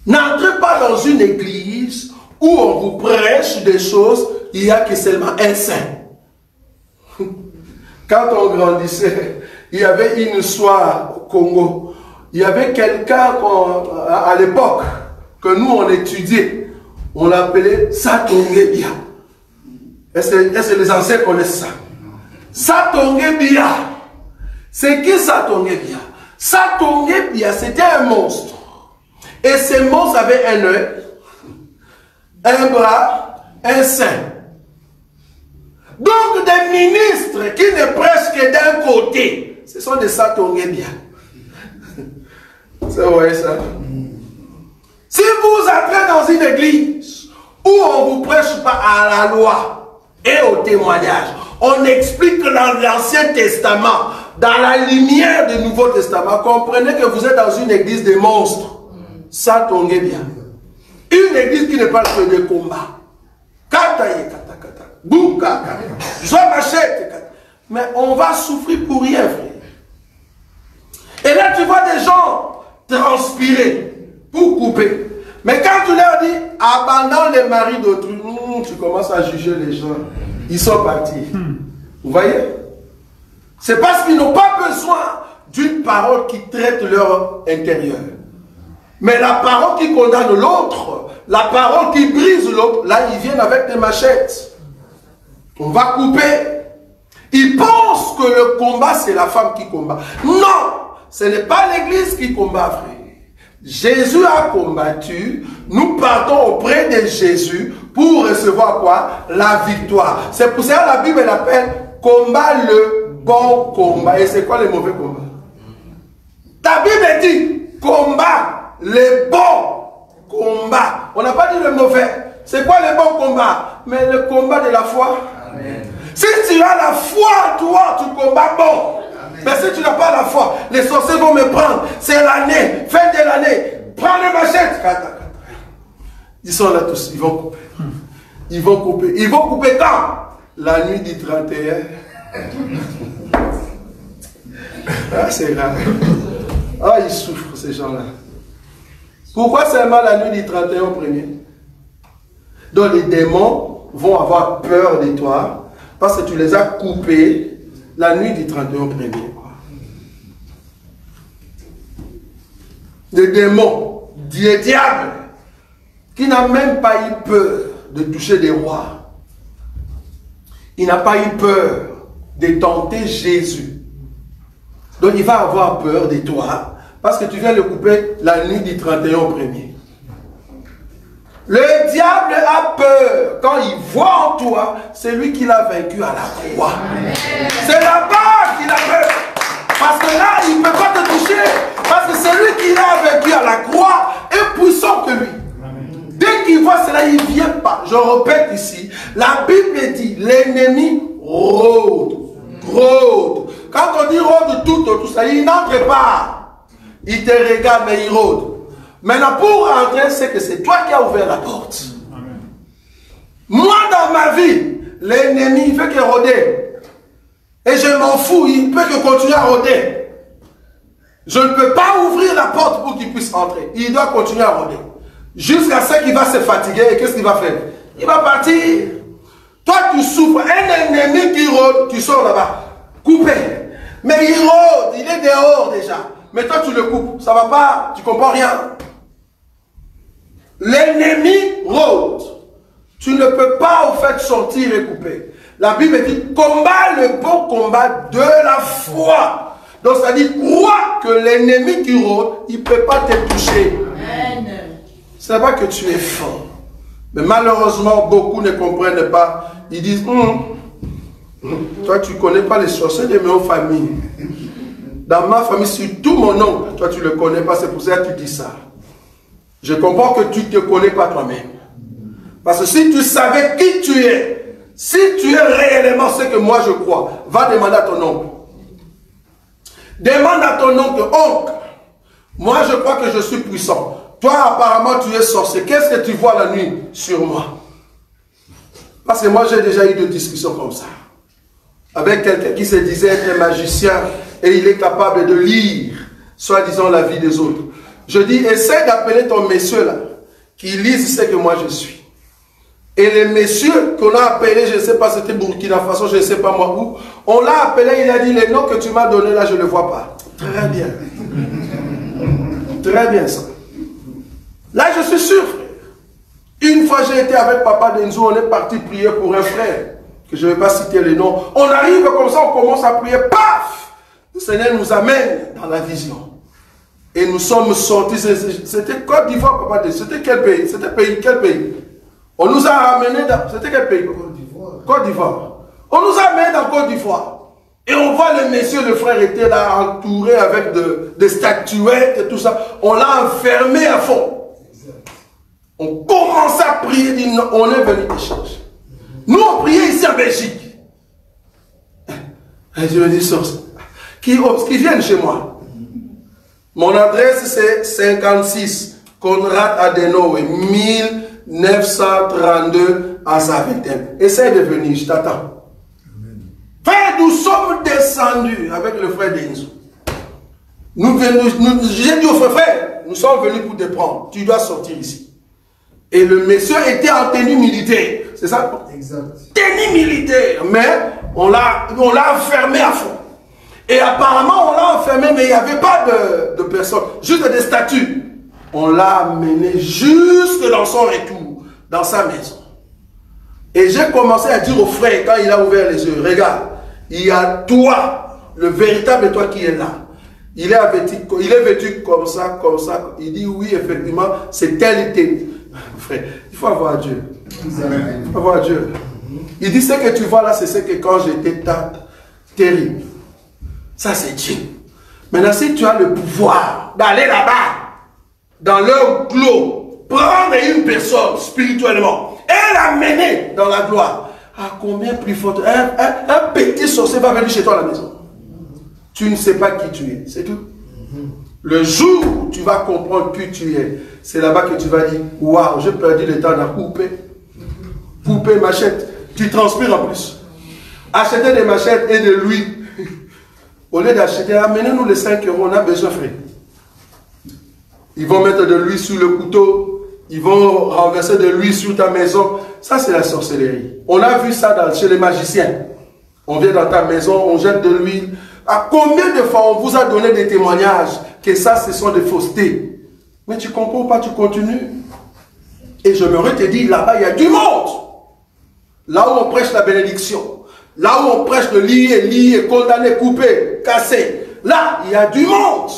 S1: N'entrez pas dans une église où on vous prêche des choses, il n'y a que seulement un sein. Quand on grandissait, il y avait une histoire au Congo. Il y avait quelqu'un à l'époque que nous on étudiait. On l'appelait Satongebia. Est-ce que les anciens connaissent ça? Satongebia. C'est qui Satongebia? Satongebia, c'était un monstre. Et ce monstre avait un œil, un bras, un sein. Donc des ministres qui ne prêchent que d'un côté, ce sont des Satongebia. Vous voyez ça? Si vous entrez dans une église où on ne vous prêche pas à la loi et au témoignage, on explique dans l'Ancien Testament, dans la lumière du Nouveau Testament, comprenez que vous êtes dans une église de monstres. Ça tombe bien. Une église qui ne parle que de combat. Mais on va souffrir pour rien, frère. Et là, tu vois des gens transpirer pour couper. Mais quand tu leur dis, abandonne les maris d'autrui, tu commences à juger les gens. Ils sont partis. Vous voyez? C'est parce qu'ils n'ont pas besoin d'une parole qui traite leur intérieur. Mais la parole qui condamne l'autre, la parole qui brise l'autre, là, ils viennent avec des machettes. On va couper. Ils pensent que le combat, c'est la femme qui combat. Non! Ce n'est pas l'église qui combat, frère. Jésus a combattu. Nous partons auprès de Jésus pour recevoir quoi? La victoire. C'est pour ça que la Bible l'appelle combat le bon combat. Et c'est quoi le mauvais combat? Ta Bible dit combat le bon combat. On n'a pas dit le mauvais. C'est quoi le bon combat? Mais le combat de la foi. Amen. Si tu as la foi, toi, tu combats bon. Mais si tu n'as pas la foi, les sorciers vont me prendre. C'est l'année, fin de l'année. Prends les machettes. Ils sont là tous, ils vont couper. Ils vont couper. Ils vont couper quand? La nuit du 31. Ah, c'est grave. Ah, ils souffrent, ces gens-là. Pourquoi seulement la nuit du 31 au premier? Donc les démons vont avoir peur de toi parce que tu les as coupés la nuit du 31 au premier. Les démons, les diables, qui n'a même pas eu peur de toucher des rois. Il n'a pas eu peur de tenter Jésus. Donc il va avoir peur de toi parce que tu viens le couper la nuit du 31 au premier. Le diable a peur quand il voit en toi, c'est lui qui l'a vaincu à la croix. C'est là-bas qu'il a peur. Parce que là, il ne peut pas te toucher. Parce que celui qui l'a vaincu à la croix est puissant que lui. Dès qu'il voit cela, il ne vient pas. Je répète ici, la Bible dit, l'ennemi rôde. Rôde. Quand on dit rôde tout ça, il n'entre pas. Il te regarde, mais il rôde. Maintenant, pour entrer, c'est que c'est toi qui as ouvert la porte. Amen. Moi, dans ma vie, l'ennemi, il fait que rôder. Et je m'en fous, il peut que continuer à rôder. Je ne peux pas ouvrir la porte pour qu'il puisse entrer. Il doit continuer à rôder. Jusqu'à ce qu'il va se fatiguer. Et qu'est-ce qu'il va faire? Il va partir. Toi, tu souffres. Un ennemi qui rôde, tu sors là-bas. Coupé. Mais il rôde, il est dehors déjà. Mais toi, tu le coupes. Ça ne va pas, tu ne comprends rien. L'ennemi rôde. Tu ne peux pas au fait sortir et couper. La Bible dit, combat le bon combat de la foi. Donc ça dit, crois que l'ennemi qui rôde, il ne peut pas te toucher. Ce n'est pas que tu es fort. Mais malheureusement, beaucoup ne comprennent pas. Ils disent, toi tu ne connais pas les sorciers de mes familles. Dans ma famille, surtout mon oncle, toi tu ne le connais pas, c'est pour ça que tu dis ça. Je comprends que tu ne te connais pas toi-même. Parce que si tu savais qui tu es, si tu es réellement ce que moi je crois, va demander à ton oncle. Demande à ton oncle, moi je crois que je suis puissant. Toi apparemment tu es sorcier. Qu'est-ce que tu vois la nuit sur moi? Parce que moi j'ai déjà eu des discussions comme ça. Avec quelqu'un qui se disait être magicien et il est capable de lire, soi-disant, la vie des autres. Je dis, essaie d'appeler ton monsieur là, qui lise ce que moi je suis. Et les messieurs qu'on a appelés, je ne sais pas, c'était Burkina Faso, je ne sais pas moi où, on l'a appelé, il a dit, les noms que tu m'as donnés là, je ne les vois pas. Très bien. Très bien ça. Là, je suis sûr, frère. Une fois, j'ai été avec Papa Denzo, on est parti prier pour un frère, que je ne vais pas citer les noms. On arrive comme ça, on commence à prier, paf! Le Seigneur nous amène dans la vision. Et nous sommes sortis, c'était Côte d'Ivoire, Papa Denzo. C'était quel pays? C'était quel pays? On nous a ramenés dans... C'était quel pays? Côte d'Ivoire. Côte d'Ivoire. On nous a amenés dans Côte d'Ivoire. Et on voit le monsieur, le frère était là, entouré avec des statuettes et tout ça. On l'a enfermé à fond. On commence à prier, on est venu échanger. Nous, on priait ici en Belgique. Et je me dis, qui viennent chez moi. Mon adresse, c'est 56 Konrad Adenauer, 1932 à Zaventem. Essaye de venir, je t'attends. Frère, nous sommes descendus avec le frère Denzo. J'ai dit au frère, nous sommes venus pour te prendre. Tu dois sortir ici. Et le monsieur était en tenue militaire. C'est ça? Exact. Tenue militaire. Mais on l'a enfermé à fond. Et apparemment, on l'a enfermé, mais il n'y avait pas de personnes. Juste des statues. On l'a amené jusque dans son retour, dans sa maison. Et j'ai commencé à dire au frère, quand il a ouvert les yeux, regarde, il y a toi, le véritable toi qui est là. Il est vêtu comme ça, comme ça. Il dit oui, effectivement, c'est tel et tel. Frère, il faut avoir Dieu. Il faut avoir Dieu. Il dit ce que tu vois là, c'est ce que quand j'étais terrible. Ça, c'est Dieu. Maintenant, si tu as le pouvoir d'aller là-bas, dans leur clos, prendre une personne spirituellement et l'amener dans la gloire, à combien plus fort un petit sorcier va venir chez toi à la maison. Tu ne sais pas qui tu es, c'est tout. Le jour où tu vas comprendre qui tu es, c'est là-bas que tu vas dire, waouh, j'ai perdu le temps de couper. Couper machette, tu transpires en plus. Acheter des machettes et de l'huile. Au lieu d'acheter, amenez-nous les 5 euros, on a besoin, frère. Ils vont mettre de l'huile sur le couteau, ils vont renverser de l'huile sur ta maison. Ça, c'est la sorcellerie. On a vu ça chez les magiciens. On vient dans ta maison, on jette de l'huile. À combien de fois on vous a donné des témoignages que ça, ce sont des faussetés? Mais tu ne comprends pas, tu continues. Et je me te dire, là-bas, il y a du monde. Là où on prêche la bénédiction. Là où on prêche le lier, condamner, couper, casser. Là, il y a du monde.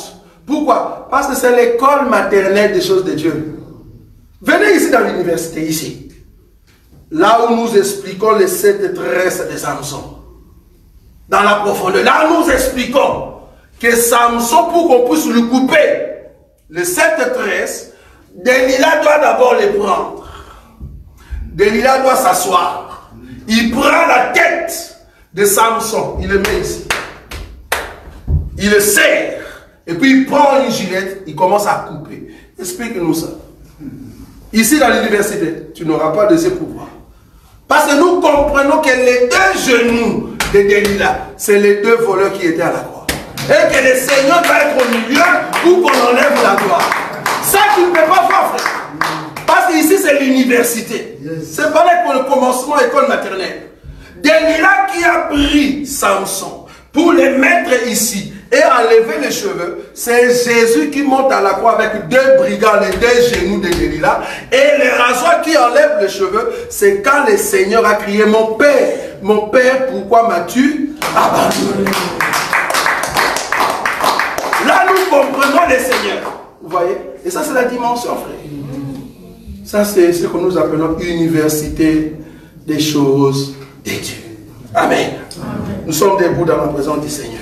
S1: Pourquoi? Parce que c'est l'école maternelle des choses de Dieu. Venez ici dans l'université, ici. Là où nous expliquons les 7 tresses de Samson. Dans la profondeur. Là où nous expliquons que Samson, pour qu'on puisse lui couper les 7 tresses, Delilah doit d'abord les prendre. Delilah doit s'asseoir. Il prend la tête de Samson. Il le met ici. Il le serre. Et puis il prend une gilette. Il commence à couper. Explique-nous ça. Ici dans l'université, tu n'auras pas de ces pouvoirs. Parce que nous comprenons que les 2 genoux de Delilah, c'est les 2 voleurs qui étaient à la croix. Et que le Seigneur va être au milieu pour qu'on enlève la gloire. Ça, tu ne peux pas faire, frère. Parce qu'ici, c'est l'université. C'est pareil pour le commencement école maternelle. Delilah qui a pris Samson pour les mettre ici et enlever les cheveux, c'est Jésus qui monte à la croix avec 2 brigands, les 2 genoux de Delilah. Et les rasoirs qui enlèvent les cheveux, c'est quand le Seigneur a crié, mon Père, pourquoi m'as-tu abandonné? Là, nous comprenons le Seigneur. Vous voyez? Et ça, c'est la dimension, frère. Ça, c'est ce que nous appelons université des choses de Dieu. Amen. Amen. Nous sommes debout dans la présence du Seigneur.